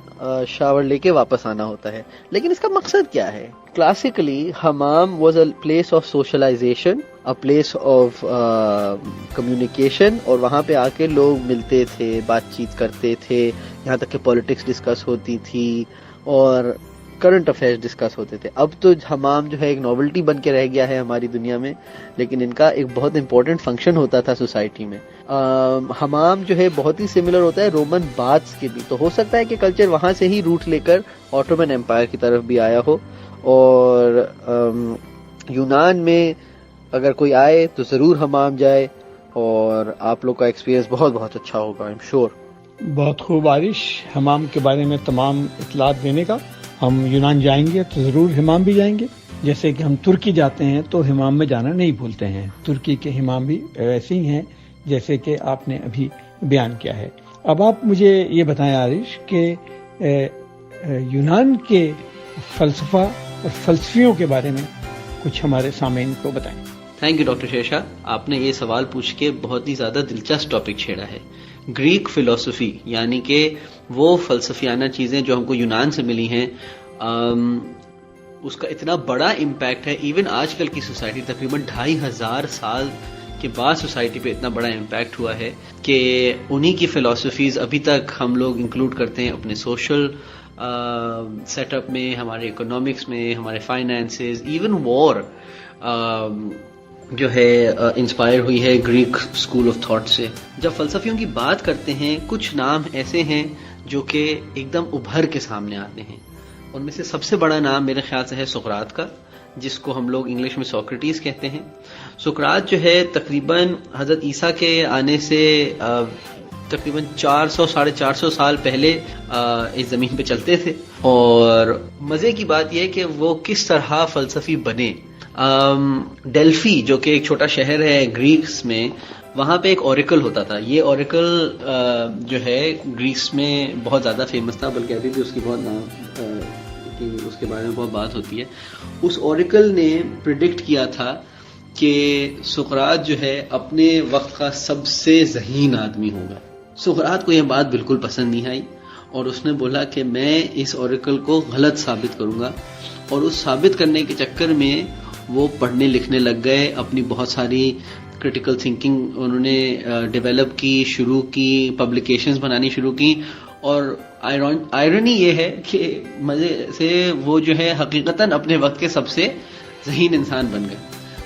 Speaker 2: شاور لے کے واپس آنا ہوتا ہے. لیکن اس کا مقصد کیا ہے؟ Classically hammam was a place of socialization, a place of communication, اور وہاں پہ آ کے لوگ ملتے تھے، بات چیت کرتے تھے، یہاں تک کہ پالیٹکس ڈسکس ہوتی تھی اور کرنٹ افیئرز ڈسکس ہوتے تھے. اب تو حمام جو ہے ایک نوولٹی بن کے رہ گیا ہے ہماری دنیا میں، لیکن ان کا ایک بہت امپورٹنٹ فنکشن ہوتا تھا سوسائٹی میں. حمام جو ہے بہت ہی سملر ہوتا ہے رومن باتھس کے بھی، تو ہو سکتا ہے کہ کلچر وہاں سے ہی روٹ لے کر اوٹومن امپائر کی طرف بھی آیا ہو. اور یونان میں اگر کوئی آئے تو ضرور حمام جائے اور آپ لوگ کا ایکسپیرینس بہت بہت اچھا ہوگا، آئی ایم شیور.
Speaker 1: بہت خوب عارش، حمام کے بارے میں تمام اطلاعات دینے کا. ہم یونان جائیں گے تو ضرور حمام بھی جائیں گے، جیسے کہ ہم ترکی جاتے ہیں تو حمام میں جانا نہیں بھولتے ہیں. ترکی کے حمام بھی ایسے ہی ہیں جیسے کہ آپ نے ابھی بیان کیا ہے. اب آپ مجھے یہ بتائیں عارش کہ یونان کے فلسفہ اور فلسفیوں کے بارے میں کچھ ہمارے سامعین کو بتائیں.
Speaker 3: تھینک یو ڈاکٹر شیرشاہ، آپ نے یہ سوال پوچھ کے بہت ہی زیادہ دلچسپ ٹاپک چھیڑا ہے. گریک فلسفی یعنی کہ وہ فلسفیانہ چیزیں جو ہم کو یونان سے ملی ہیں، اس کا اتنا بڑا امپیکٹ ہے. ایون آج کل کی سوسائٹی تقریباً 2500 سال کے بعد سوسائٹی پہ اتنا بڑا امپیکٹ ہوا ہے کہ انہی کی فلسفیز ابھی تک ہم لوگ انکلوڈ کرتے ہیں اپنے سوشل سیٹ اپ میں، ہمارے اکنامکس میں، ہمارے فائنینسز. ایون وار جو ہے انسپائر ہوئی ہے گریک اسکول آف تھاٹ سے. جب فلسفیوں کی بات کرتے ہیں، کچھ نام ایسے ہیں جو کہ ایک دم ابھر کے سامنے آتے ہیں. ان میں سے سب سے بڑا نام میرے خیال سے ہے سقراط کا، جس کو ہم لوگ انگلش میں سوکریٹیز کہتے ہیں. سقراط جو ہے تقریباً حضرت عیسیٰ کے آنے سے تقریباً 400-450 سال پہلے اس زمین پہ چلتے تھے. اور مزے کی بات یہ ہے کہ وہ کس طرح فلسفی بنے. ڈیلفی جو کہ ایک چھوٹا شہر ہے گریکس میں، وہاں پہ ایک اوریکل ہوتا تھا. یہ اوریکل جو ہے گریس میں بہت زیادہ فیمس تھا، بلکہ ابھی بھی اس کی بہت نام کہ اس کے بارے میں بہت بات ہوتی ہے. اس اوریکل نے پریڈکٹ کیا تھا کہ سقراط جو ہے اپنے وقت کا سب سے ذہین آدمی ہوگا. سقراط کو یہ بات بالکل پسند نہیں آئی اور اس نے بولا کہ میں اس اوریکل کو غلط ثابت کروں گا. اور اس ثابت کرنے کے چکر میں وہ پڑھنے لکھنے لگ گئے، اپنی بہت ساری کرٹیکل تھنکنگ انہوں نے ڈیولپ کی، شروع کی، پبلیکیشنز بنانی شروع کی. اور آئرنی یہ ہے کہ مزے سے وہ جو ہے حقیقتاً اپنے وقت کے سب سے ذہین انسان بن گئے.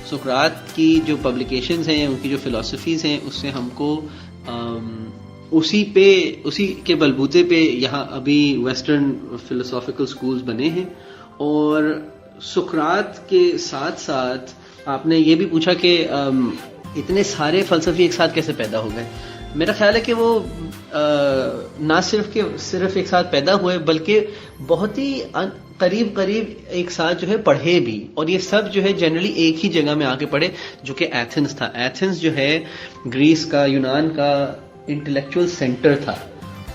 Speaker 3: سقراط کی جو پبلیکیشنز ہیں، ان کی جو فلسفیز ہیں، اس سے ہم کو اسی کے بلبوتے پہ یہاں ابھی ویسٹرن فلسافیکل سکولز بنے ہیں. اور سقراط کے ساتھ ساتھ آپ نے یہ بھی پوچھا کہ اتنے سارے فلسفی ایک ساتھ کیسے پیدا ہو گئے. میرا خیال ہے کہ وہ نہ صرف ایک ساتھ پیدا ہوئے، بلکہ بہت ہی قریب ایک ساتھ جو ہے پڑھے بھی. اور یہ سب جو ہے جنرلی ایک ہی جگہ میں آ کے پڑھے، جو کہ ایتھنز تھا. ایتھنز جو ہے گریس کا، یونان کا انٹلیکچوئل سینٹر تھا.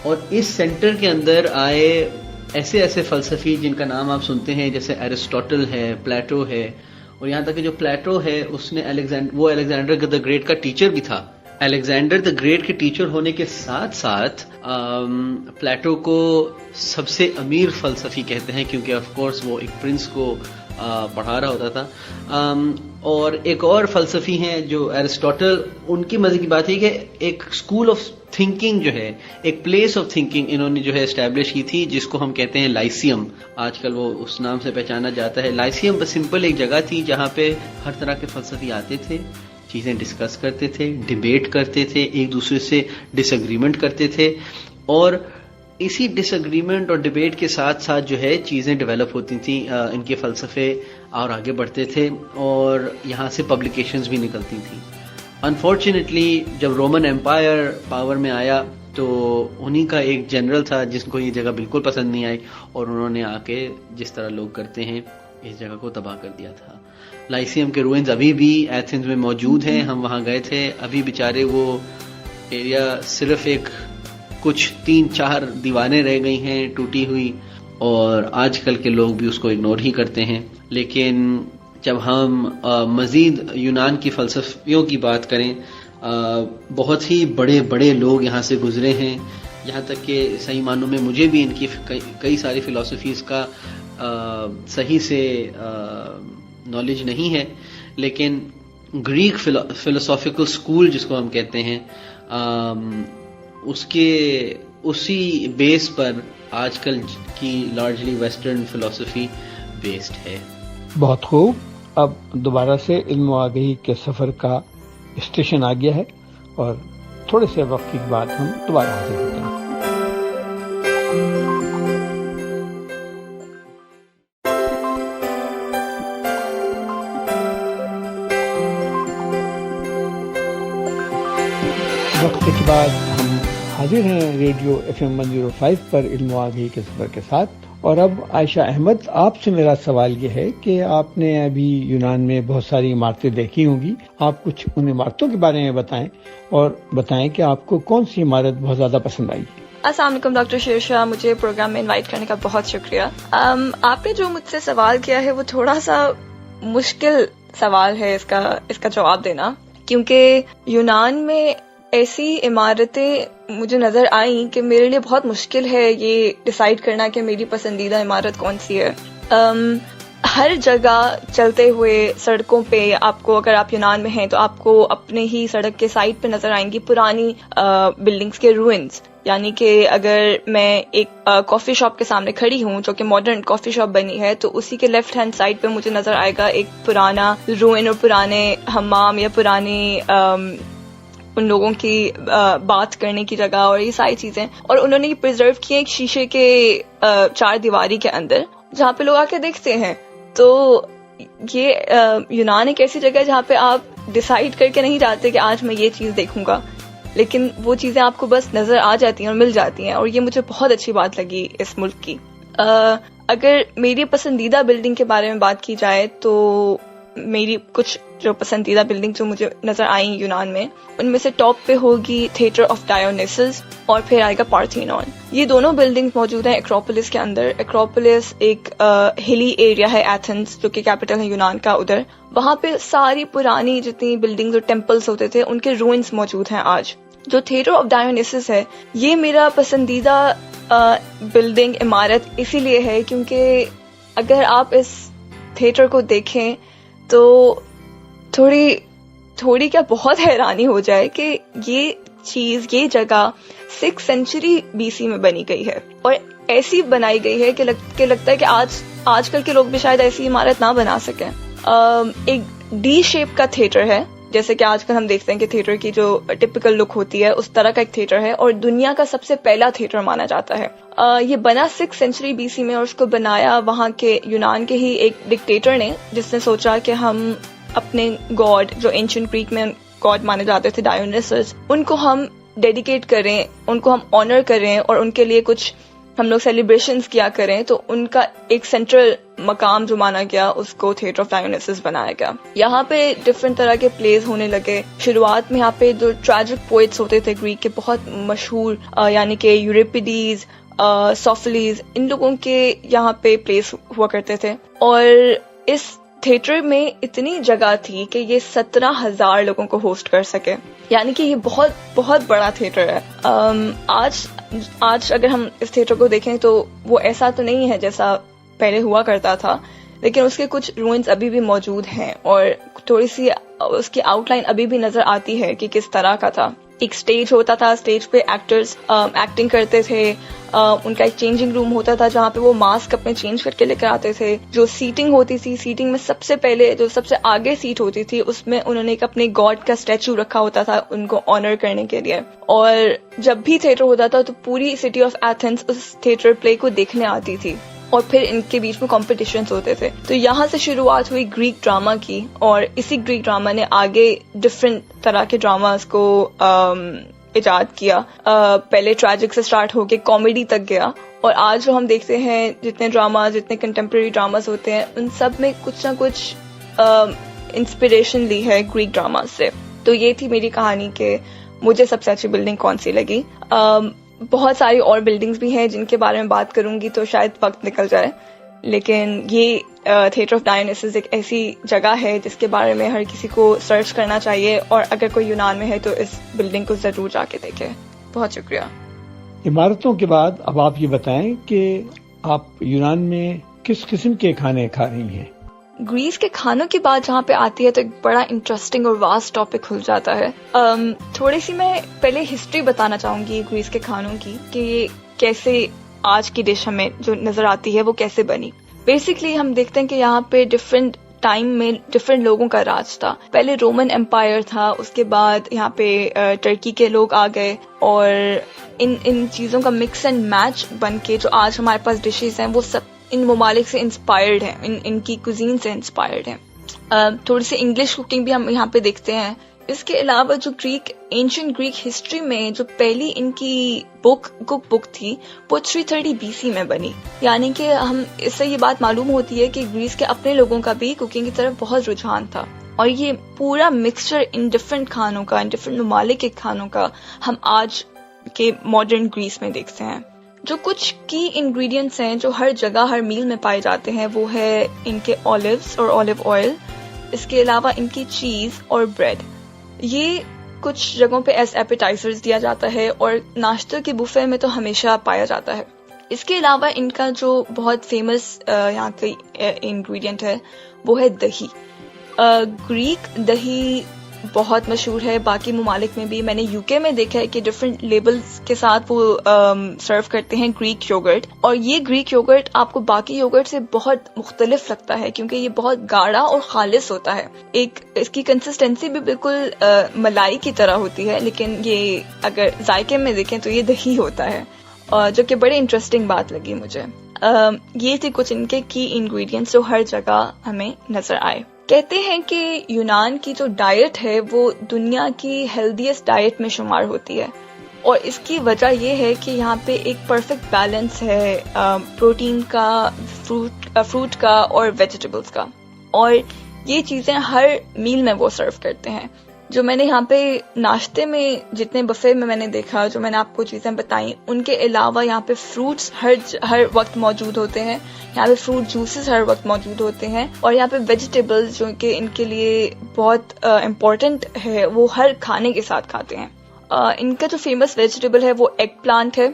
Speaker 3: اور اس سینٹر کے اندر آئے ایسے فلسفی جن کا نام آپ سنتے ہیں، جیسے ایرسٹوٹل ہے، پلیٹو ہے. اور یہاں تک کہ جو پلیٹو ہے اس نے الیگزینڈر دا گریٹ کا ٹیچر بھی تھا. الیگزینڈر دا گریٹ کے ٹیچر ہونے کے ساتھ ساتھ پلیٹو کو سب سے امیر فلسفی کہتے ہیں، کیونکہ آف کورس وہ ایک پرنس کو پڑھا رہا ہوتا تھا. اور ایک اور فلسفی ہیں جو ایرسٹوٹل، ان کی مزے کی بات ہے کہ ایک اسکول آف تھنکنگ جو ہے، ایک پلیس آف تھنکنگ انہوں نے جو ہے اسٹیبلش کی تھی، جس کو ہم کہتے ہیں لائسیم. آج کل وہ اس نام سے پہچانا جاتا ہے. لائسیم بس سمپل ایک جگہ تھی جہاں پہ ہر طرح کے فلسفی آتے تھے، چیزیں ڈسکس کرتے تھے، ڈیبیٹ کرتے تھے، ایک دوسرے سے ڈس ایگریمنٹ کرتے تھے. اور اسی ڈس ایگریمنٹ اور ڈیبیٹ کے ساتھ ساتھ جو ہے چیزیں ڈیولپ ہوتی تھیں، ان کے فلسفے اور آگے بڑھتے تھے، اور یہاں سے پبلیکیشنز بھی نکلتی تھیں. انفارچونیٹلی جب رومن ایمپائر پاور میں آیا تو انہی کا ایک جنرل تھا جس کو یہ جگہ بالکل پسند نہیں آئی، اور انہوں نے آ کے جس طرح لوگ کرتے ہیں اس جگہ کو تباہ کر دیا تھا. لائسیم کے روئنز ابھی بھی ایتھنز میں موجود ہیں. ہم وہاں گئے تھے، ابھی بیچارے وہ ایریا صرف ایک کچھ 3-4 دیواریں رہ گئی ہیں ٹوٹی ہوئی، اور آج کل کے لوگ بھی اس کو اگنور ہی کرتے ہیں. لیکن جب ہم مزید یونان کی فلسفیوں کی بات کریں، بہت ہی بڑے لوگ یہاں سے گزرے ہیں. یہاں تک کہ صحیح معنوں میں مجھے بھی ان کی کئی ساری فلسفیز کا صحیح سے نالج نہیں ہے. لیکن گریک فلسافیکل سکول جس کو ہم کہتے ہیں، اسی بیس پر آج کل کی لارجلی ویسٹرن فلسفی بیسڈ ہے.
Speaker 1: بہت خوب. اب دوبارہ سے علم و آگہی کے سفر کا اسٹیشن آ گیا ہے، اور تھوڑے سے وقت کے بعد ہم دوبارہ حاضر ہوتے ہیں. وقت کے بعد ہم حاضر ہیں ریڈیو FM 105 پر علم و آگہی کے سفر کے ساتھ. اور اب عائشہ احمد، آپ سے میرا سوال یہ ہے کہ آپ نے ابھی یونان میں بہت ساری عمارتیں دیکھی ہوں گی. آپ کچھ ان عمارتوں کے بارے میں بتائیں، اور بتائیں کہ آپ کو کون سی عمارت بہت زیادہ پسند آئی.
Speaker 4: السلام علیکم ڈاکٹر شیرشاہ، مجھے پروگرام میں انوائٹ کرنے کا بہت شکریہ. آپ نے جو مجھ سے سوال کیا ہے وہ تھوڑا سا مشکل سوال ہے اس کا جواب دینا، کیونکہ یونان میں ایسی عمارتیں مجھے نظر آئیں کہ میرے لیے بہت مشکل ہے یہ ڈیسائیڈ کرنا کہ میری پسندیدہ عمارت کون سی ہے. ہر جگہ چلتے ہوئے سڑکوں پہ آپ کو، اگر آپ یونان میں ہیں تو آپ کو اپنے ہی سڑک کے سائڈ پہ نظر آئیں گی پرانی بلڈنگز کے روئنز. یعنی کہ اگر میں ایک کافی شاپ کے سامنے کھڑی ہوں جو کہ ماڈرن کافی شاپ بنی ہے، تو اسی کے لیفٹ ہینڈ سائڈ پہ مجھے نظر آئے گا ایک پرانا روئن اور پرانے حمام یا پرانے ان لوگوں کی بات کرنے کی جگہ اور یہ ساری چیزیں. اور انہوں نے یہ پرزرو کیے ایک شیشے کے 4 دیواری کے اندر، جہاں پہ لوگ آ کے دیکھتے ہیں. تو یہ یونان ایک ایسی جگہ ہے جہاں پہ آپ ڈیسائیڈ کر کے نہیں جاتے کہ آج میں یہ چیز دیکھوں گا، لیکن وہ چیزیں آپ کو بس نظر آ جاتی ہیں اور مل جاتی ہیں. اور یہ مجھے بہت اچھی بات لگی اس ملک کی. اگر میری پسندیدہ بلڈنگ کے بارے میں بات کی جائے تو میری کچھ جو پسندیدہ بلڈنگ جو مجھے نظر آئیں یونان میں، ان میں سے ٹاپ پہ ہوگی تھیٹر آف ڈایونیسس، اور پھر آئے گا پارتھینون. یہ دونوں بلڈنگ موجود ہیں ایکروپولس کے اندر. ایکروپولس ایک ہلی ایریا ہے ایتھنز، جو کہ کیپٹل ہے یونان کا ادھر. وہاں پہ ساری پرانی جتنی بلڈنگز اور ٹیمپلز ہوتے تھے ان کے روئنز موجود ہیں آج. جو تھیٹر آف ڈایونیسس ہے یہ میرا پسندیدہ بلڈنگ عمارت اسی لیے ہے کیونکہ اگر آپ اس تھیٹر کو دیکھیں تو تھوڑی تھوڑی کیا بہت حیرانی ہو جائے کہ یہ چیز، یہ جگہ 6th سینچری BC میں بنی گئی ہے، اور ایسی بنائی گئی ہے کہ لگتا ہے کہ آج کل کے لوگ بھی شاید ایسی عمارت نہ بنا سکیں. ایک ڈی شیپ کا تھیٹر ہے، جیسے کہ آج کل ہم دیکھتے ہیں کہ تھیٹر کی جو ٹپیکل لک ہوتی ہے اس طرح کا ایک تھیٹر ہے، اور دنیا کا سب سے پہلا تھیٹر مانا جاتا ہے. یہ بنا 6th سینچری BC میں، اور اس کو بنایا وہاں کے یونان کے ہی ایک ڈکٹیٹر نے، جس نے سوچا کہ ہم اپنے گاڈ جو اینشنٹ گریک میں گاڈ مانے جاتے تھے، ڈائونیسس، ان کو ہم ڈیڈیکیٹ کریں، ان کو ہم آنر کریں، اور ان کے لیے کچھ ہم لوگ سیلیبریشنز کیا کریں. تو ان کا ایک سینٹرل مقام جو مانا گیا، اس کو تھیٹر آف ڈائونیسس بنایا گیا. یہاں پہ ڈفرینٹ طرح کے پلیز ہونے لگے. شروعات میں یہاں پہ جو ٹریجک پوئٹس ہوتے تھے گریک کے، بہت مشہور، یعنی کہ یوریپیڈیز، سوفیلیز، ان لوگوں کے یہاں پہ پلیز ہوا کرتے تھے. اور اس تھیٹر میں اتنی جگہ تھی کہ یہ 17,000 لوگوں کو ہوسٹ کر سکے، یعنی کہ یہ بہت بہت بڑا تھیٹر ہے. آج اگر ہم اس تھیٹر کو دیکھیں تو وہ ایسا تو نہیں ہے جیسا پہلے ہوا کرتا تھا، لیکن اس کے کچھ روئنز ابھی بھی موجود ہیں، اور تھوڑی سی اس کی آؤٹ لائن ابھی بھی نظر آتی ہے کہ کس طرح کا تھا. ایک سٹیج ہوتا تھا، سٹیج پہ ایکٹرز ایکٹنگ کرتے تھے. ان کا ایک چینجنگ روم ہوتا تھا جہاں پہ وہ ماسک اپنے چینج کر کے لے کر آتے تھے. جو سیٹنگ ہوتی تھی، سیٹنگ میں سب سے پہلے جو سب سے آگے سیٹ ہوتی تھی، اس میں انہوں نے ایک اپنے گاڈ کا اسٹیچو رکھا ہوتا تھا ان کو آنر کرنے کے لیے. اور جب بھی تھیٹر ہوتا تھا تو پوری سٹی آف ایتھنز اس تھیٹر پلے کو دیکھنے آتی تھی، اور پھر ان کے بیچ میں کمپٹیشنز ہوتے تھے. تو یہاں سے شروعات ہوئی گریک ڈراما کی، اور اسی گریک ڈراما نے آگے ڈفرینٹ طرح کے ڈراماز کو ایجاد کیا. پہلے ٹریجک سے سٹارٹ ہو کے کامیڈی تک گیا، اور آج جو ہم دیکھتے ہیں جتنے ڈراماز، جتنے کنٹمپریری ڈراماز ہوتے ہیں، ان سب میں کچھ نہ کچھ انسپریشن لی ہے گریک ڈراماز سے. تو یہ تھی میری کہانی کہ مجھے سب سے اچھی بلڈنگ کون سی لگی. بہت ساری اور بلڈنگز بھی ہیں جن کے بارے میں بات کروں گی تو شاید وقت نکل جائے، لیکن یہ تھیٹر آف ڈائونیسس ایک ایسی جگہ ہے جس کے بارے میں ہر کسی کو سرچ کرنا چاہیے، اور اگر کوئی یونان میں ہے تو اس بلڈنگ کو ضرور جا کے دیکھے. بہت شکریہ.
Speaker 1: عمارتوں کے بعد اب آپ یہ بتائیں کہ آپ یونان میں کس قسم کے کھانے کھا رہی ہیں؟
Speaker 4: گریس کے کھانوں کی بات جہاں پہ آتی ہے تو ایک بڑا انٹرسٹنگ اور واسٹ ٹاپک کھل جاتا ہے. تھوڑی سی میں پہلے ہسٹری بتانا چاہوں گی گریس کے کھانوں کی، کہ یہ کیسے آج کی ڈش ہمیں جو نظر آتی ہے وہ کیسے بنی. بیسکلی ہم دیکھتے ہیں کہ یہاں پہ ڈفرینٹ ٹائم میں ڈفرینٹ لوگوں کا راج تھا. پہلے رومن امپائر تھا، اس کے بعد یہاں پہ ٹرکی کے لوگ آ گئے، اور ان چیزوں کا مکس اینڈ میچ بن کے جو آج ہمارے پاس ڈشز ہیں وہ سب ان ممالک سے انسپائرڈ ہیں، ان کی کوزین سے انسپائرڈ ہیں. تھوڑی سی انگلش کوکنگ بھی ہم یہاں پہ دیکھتے ہیں. اس کے علاوہ جو اینشنٹ گریک ہسٹری میں جو پہلی ان کی کوک بک تھی وہ 330 BC میں بنی. یعنی کہ ہم اس سے یہ بات معلوم ہوتی ہے کہ گریس کے اپنے لوگوں کا بھی کوکنگ کی طرف بہت رجحان تھا. اور یہ پورا مکسچر ان ڈفرینٹ کھانوں کا، ان ڈفرینٹ ممالک کے کھانوں کا ہم آج کے ماڈرن گریس میں دیکھتے ہیں. جو کچھ کی انگریڈینٹس ہیں جو ہر جگہ ہر میل میں پائے جاتے ہیں وہ ہے ان کے اولیوز اور اولیو آئل. اس کے علاوہ ان کی چیز اور بریڈ. یہ کچھ جگہوں پہ ایز ایپیٹائزرز دیا جاتا ہے، اور ناشتے کے بوفے میں تو ہمیشہ پایا جاتا ہے. اس کے علاوہ ان کا جو بہت فیمس یہاں کا انگریڈینٹ ہے وہ ہے دہی. گریک دہی بہت مشہور ہے باقی ممالک میں بھی. میں نے UK میں دیکھا ہے کہ ڈفرینٹ لیبلز کے ساتھ وہ سرو کرتے ہیں گریک یوگرٹ، اور یہ گریک یوگرٹ آپ کو باقی یوگرٹ سے بہت مختلف لگتا ہے کیونکہ یہ بہت گاڑھا اور خالص ہوتا ہے. اس کی کنسسٹنسی بھی بالکل ملائی کی طرح ہوتی ہے، لیکن یہ اگر ذائقے میں دیکھیں تو یہ دہی ہوتا ہے، جو کہ بڑی انٹرسٹنگ بات لگی مجھے. یہ تھی کچھ ان کے کی انگریڈینٹس جو ہر جگہ ہمیں نظر آئے. کہتے ہیں کہ یونان کی جو ڈائٹ ہے وہ دنیا کی ہیلدیسٹ ڈائٹ میں شمار ہوتی ہے، اور اس کی وجہ یہ ہے کہ یہاں پہ ایک پرفیکٹ بیلنس ہے پروٹین کا، فروٹ کا اور ویجیٹیبلز کا. اور یہ چیزیں ہر میل میں وہ سرو کرتے ہیں. جو میں نے یہاں پہ ناشتے میں جتنے بفے میں نے دیکھا، جو میں نے آپ کو چیزیں بتائیں، ان کے علاوہ یہاں پہ فروٹس ہر وقت موجود ہوتے ہیں. یہاں پہ فروٹ جوسز ہر وقت موجود ہوتے ہیں، اور یہاں پہ ویجیٹیبلز جو کہ ان کے لیے بہت امپورٹنٹ ہے وہ ہر کھانے کے ساتھ کھاتے ہیں. ان کا جو فیمس ویجیٹیبل ہے وہ ایگ پلانٹ ہے،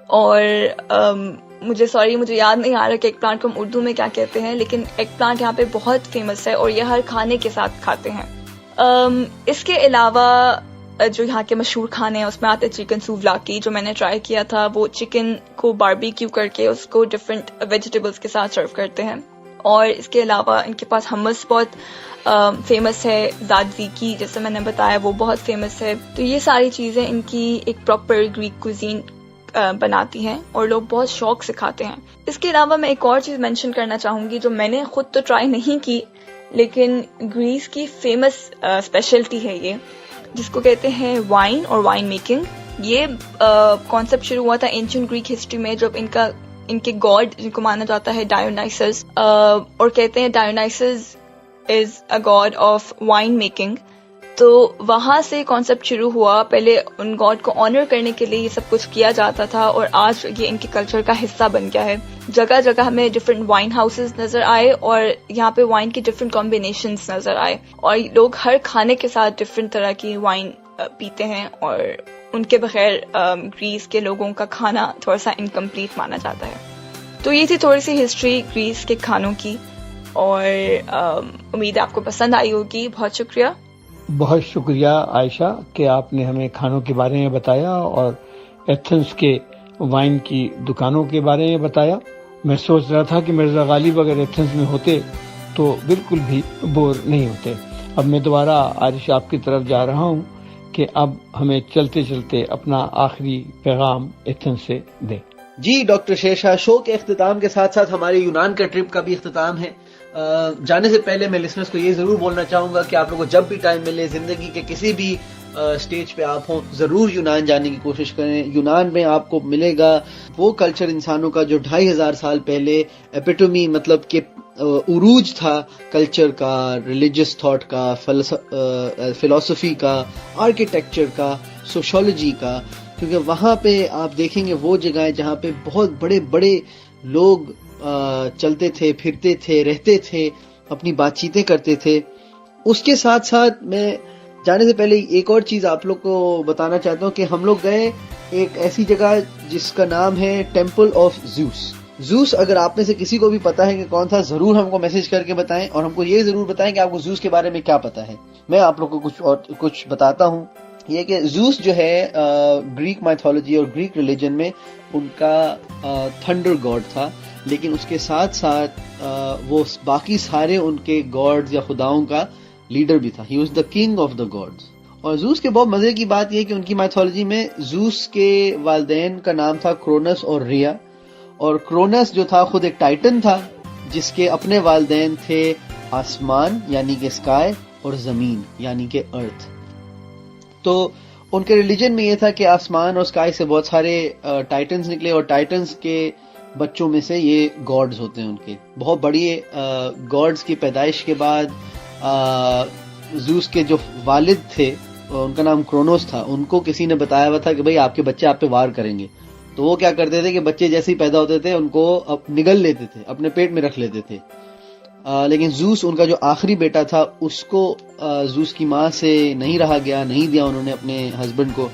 Speaker 4: اور مجھے یاد نہیں آ رہا کہ ایگ پلانٹ کو ہم اردو میں کیا کہتے ہیں، لیکن ایگ پلانٹ یہاں پہ بہت فیمس ہے اور یہ ہر کھانے کے ساتھ کھاتے ہیں. اس کے علاوہ جو یہاں کے مشہور کھانے ہیں اس میں آتے چکن سوولاکی، جو میں نے ٹرائی کیا تھا. وہ چکن کو باربیکیو کر کے اس کو ڈفرینٹ ویجیٹیبلس کے ساتھ سرو کرتے ہیں. اور اس کے علاوہ ان کے پاس ہمس بہت فیمس ہے. زادزیکی جیسے میں نے بتایا وہ بہت فیمس ہے. تو یہ ساری چیزیں ان کی ایک پراپر گریک کوزین بناتی ہیں اور لوگ بہت شوق سے کھاتے ہیں. اس کے علاوہ میں ایک اور چیز مینشن کرنا چاہوں گی جو میں نے خود تو ٹرائی نہیں کی، لیکن گریس کی فیمس اسپیشلٹی ہے یہ، جس کو کہتے ہیں وائن اور وائن میکنگ. یہ کانسیپٹ شروع ہوا تھا اینشنٹ گریک ہسٹری میں، جب ان کے گاڈ جن کو مانا جاتا ہے ڈایونائسس، اور کہتے ہیں ڈایونائسس از اے گاڈ آف وائن میکنگ. تو وہاں سے کانسیپٹ شروع ہوا. پہلے ان گاڈ کو آنر کرنے کے لیے یہ سب کچھ کیا جاتا تھا، اور آج یہ ان کے کلچر کا حصہ بن گیا ہے. جگہ جگہ ہمیں ڈفرینٹ وائن ہاؤسز نظر آئے، اور یہاں پہ وائن کی ڈفرینٹ کمبینیشنز نظر آئے، اور لوگ ہر کھانے کے ساتھ ڈفرینٹ طرح کی وائن پیتے ہیں، اور ان کے بغیر گریس کے لوگوں کا کھانا تھوڑا سا انکمپلیٹ مانا جاتا ہے. تو یہ تھی تھوڑی سی ہسٹری گریس کے کھانوں کی، اور امید ہے آپ کو پسند آئی ہوگی. بہت شکریہ.
Speaker 1: بہت شکریہ عائشہ کہ آپ نے ہمیں کھانوں کے بارے میں بتایا اور ایتھنز کے وائن کی دکانوں کے بارے میں بتایا. میں سوچ رہا تھا کہ مرزا غالب اگر ایتھنز میں ہوتے تو بالکل بھی بور نہیں ہوتے. اب میں دوبارہ عارش آپ کی طرف جا رہا ہوں کہ اب ہمیں چلتے چلتے اپنا آخری پیغام ایتھنز سے دیں.
Speaker 3: جی ڈاکٹر شیرشاہ، شو کے اختتام کے ساتھ ساتھ ہمارے یونان کا ٹرپ کا بھی اختتام ہے. جانے سے پہلے میں لسنرز کو یہ ضرور بولنا چاہوں گا کہ آپ لوگوں کو جب بھی ٹائم ملے، زندگی کے کسی بھی اسٹیج پہ آپ ہوں، ضرور یونان جانے کی کوشش کریں. یونان میں آپ کو ملے گا وہ کلچر انسانوں کا جو 2500 سال پہلے ایپیٹومی، مطلب کہ عروج تھا کلچر کا، ریلیجس تھاٹ کا، فلسفی کا، آرکیٹیکچر کا، سوشولوجی کا. کیونکہ وہاں پہ آپ دیکھیں گے وہ جگہیں جہاں پہ بہت بڑے بڑے لوگ چلتے تھے، پھرتے تھے، رہتے تھے، اپنی بات چیتیں کرتے تھے. اس کے ساتھ ساتھ میں جانے سے پہلے ایک اور چیز آپ لوگ کو بتانا چاہتا ہوں کہ ہم لوگ گئے ایک ایسی جگہ جس کا نام ہے ٹیمپل آف زیوس. زیوس اگر آپ میں سے کسی کو بھی پتا ہے کہ کون تھا، ضرور ہم کو میسج کر کے بتائیں، اور ہم کو یہ ضرور بتائیں کہ آپ کو زیوس کے بارے میں کیا پتا ہے. میں آپ لوگ کو کچھ بتاتا ہوں. یہ کہ زیوس جو ہے گریک مائتھولوجی اور گریک ریلیجن میں ان کا تھنڈر گاڈ تھا، لیکن اس کے ساتھ ساتھ وہ باقی سارے ان کے گاڈز یا خداؤں کا لیڈر بھی تھا. He was the king of the God's. اور زوس کے بہت مزے کی بات یہ کہ ان کی مائتھولوجی میں زوس کے والدین کا نام تھا کرونس اور ریا، اور کرونس جو تھا خود ایک ٹائٹن تھا جس کے اپنے والدین تھے آسمان یعنی کہ اسکائی اور زمین یعنی کہ ارتھ. تو ان کے ریلیجن میں یہ تھا کہ آسمان اور اسکائی سے بہت سارے ٹائٹنز نکلے، اور ٹائٹنز کے بچوں میں سے یہ گاڈز ہوتے ہیں. ان کے بہت بڑی گاڈز کی پیدائش کے بعد زوس کے جو والد تھے ان کا نام کرونوس تھا، ان کو کسی نے بتایا ہوا تھا کہ بھئی آپ کے بچے آپ پہ وار کریں گے. تو وہ کیا کرتے تھے کہ بچے جیسے ہی پیدا ہوتے تھے ان کو نگل لیتے تھے، اپنے پیٹ میں رکھ لیتے تھے. لیکن زوس ان کا جو آخری بیٹا تھا اس کو زوس کی ماں سے نہیں رہا گیا، نہیں دیا انہوں نے اپنے ہسبینڈ کو،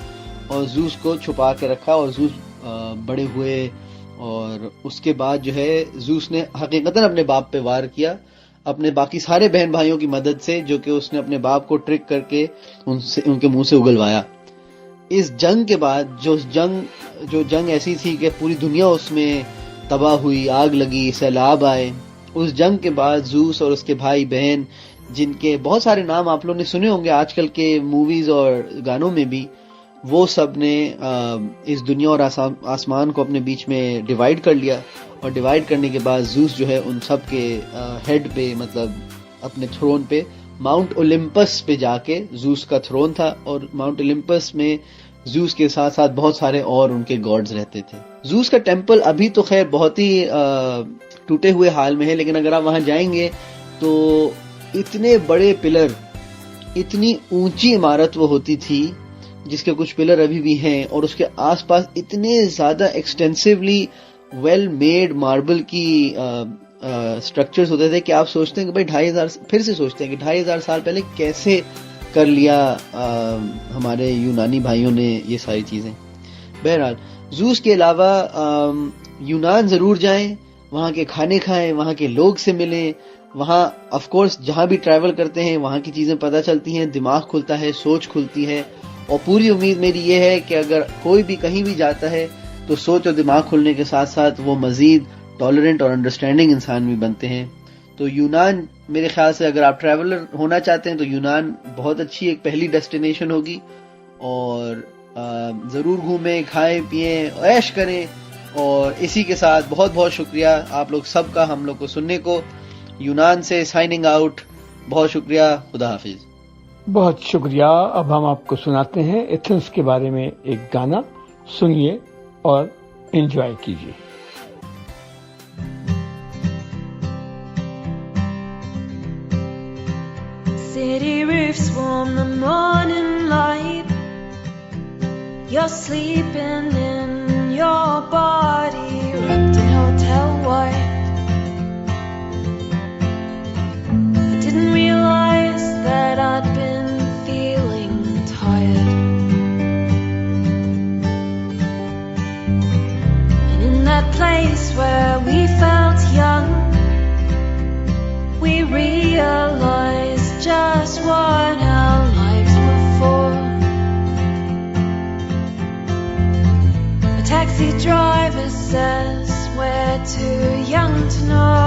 Speaker 3: اور زوس کو چھپا کے رکھا، اور زوس بڑے ہوئے. اور اس کے بعد جو ہے زوس نے حقیقتاً اپنے باپ پہ وار کیا اپنے باقی سارے بہن بھائیوں کی مدد سے، جو کہ اس نے اپنے باپ کو ٹرک کر کے ان کے منہ سے اگلوایا. اس جنگ کے بعد جو جنگ ایسی تھی کہ پوری دنیا اس میں تباہ ہوئی، آگ لگی، سیلاب آئے. اس جنگ کے بعد زوس اور اس کے بھائی بہن، جن کے بہت سارے نام آپ لوگوں نے سنے ہوں گے آج کل کے موویز اور گانوں میں بھی، وہ سب نے اس دنیا اور آسمان کو اپنے بیچ میں ڈیوائیڈ کر لیا. اور ڈیوائیڈ کرنے کے بعد زوس جو ہے ان سب کے ہیڈ پہ، مطلب اپنے تھرون پہ، ماؤنٹ اولمپس پہ جا کے، زوس کا تھرون تھا، اور ماؤنٹ اولمپس میں زوس کے ساتھ ساتھ بہت سارے اور ان کے گاڈز رہتے تھے. زوس کا ٹیمپل ابھی تو خیر بہت ہی ٹوٹے ہوئے حال میں ہے، لیکن اگر آپ وہاں جائیں گے تو اتنے بڑے پلر، اتنی اونچی عمارت وہ ہوتی تھی جس کے کچھ پلر ابھی بھی ہیں، اور اس کے آس پاس اتنے زیادہ ایکسٹینسولی ویل میڈ ماربل کی اسٹرکچرز ہوتے تھے کہ آپ سوچتے ہیں کہ بھائی 2500، پھر سے سوچتے ہیں کہ 2500 سال پہلے کیسے کر لیا ہمارے یونانی بھائیوں نے یہ ساری چیزیں. بہرحال زوس کے علاوہ یونان ضرور جائیں، وہاں کے کھانے کھائیں، وہاں کے لوگ سے ملیں، وہاں آف کورس جہاں بھی ٹریول کرتے ہیں وہاں کی چیزیں پتہ چلتی ہیں، دماغ کھلتا ہے، سوچ کھلتی ہے، اور پوری امید میری یہ ہے کہ اگر کوئی بھی کہیں بھی جاتا ہے تو سوچ اور دماغ کھلنے کے ساتھ ساتھ وہ مزید ٹالرنٹ اور انڈرسٹینڈنگ انسان بھی بنتے ہیں. تو یونان میرے خیال سے اگر آپ ٹریولر ہونا چاہتے ہیں تو یونان بہت اچھی ایک پہلی ڈیسٹینیشن ہوگی، اور ضرور گھومیں، کھائیں پیئیں، عیش کریں. اور اسی کے ساتھ بہت بہت شکریہ آپ لوگ سب کا ہم لوگ کو سننے کو. یونان سے سائننگ آؤٹ. بہت شکریہ. خدا حافظ.
Speaker 1: بہت شکریہ. اب ہم آپ کو سناتے ہیں ایتھنز کے بارے میں ایک گانا. سنیے اور انجوائے کیجیے.
Speaker 5: City roofs warm the morning light. You're sleeping in your body, wrapped in hotel white. I didn't realize that I'd been feeling tired. And in that place where we felt young, we realized just what our lives were for. A taxi driver says we're too young to know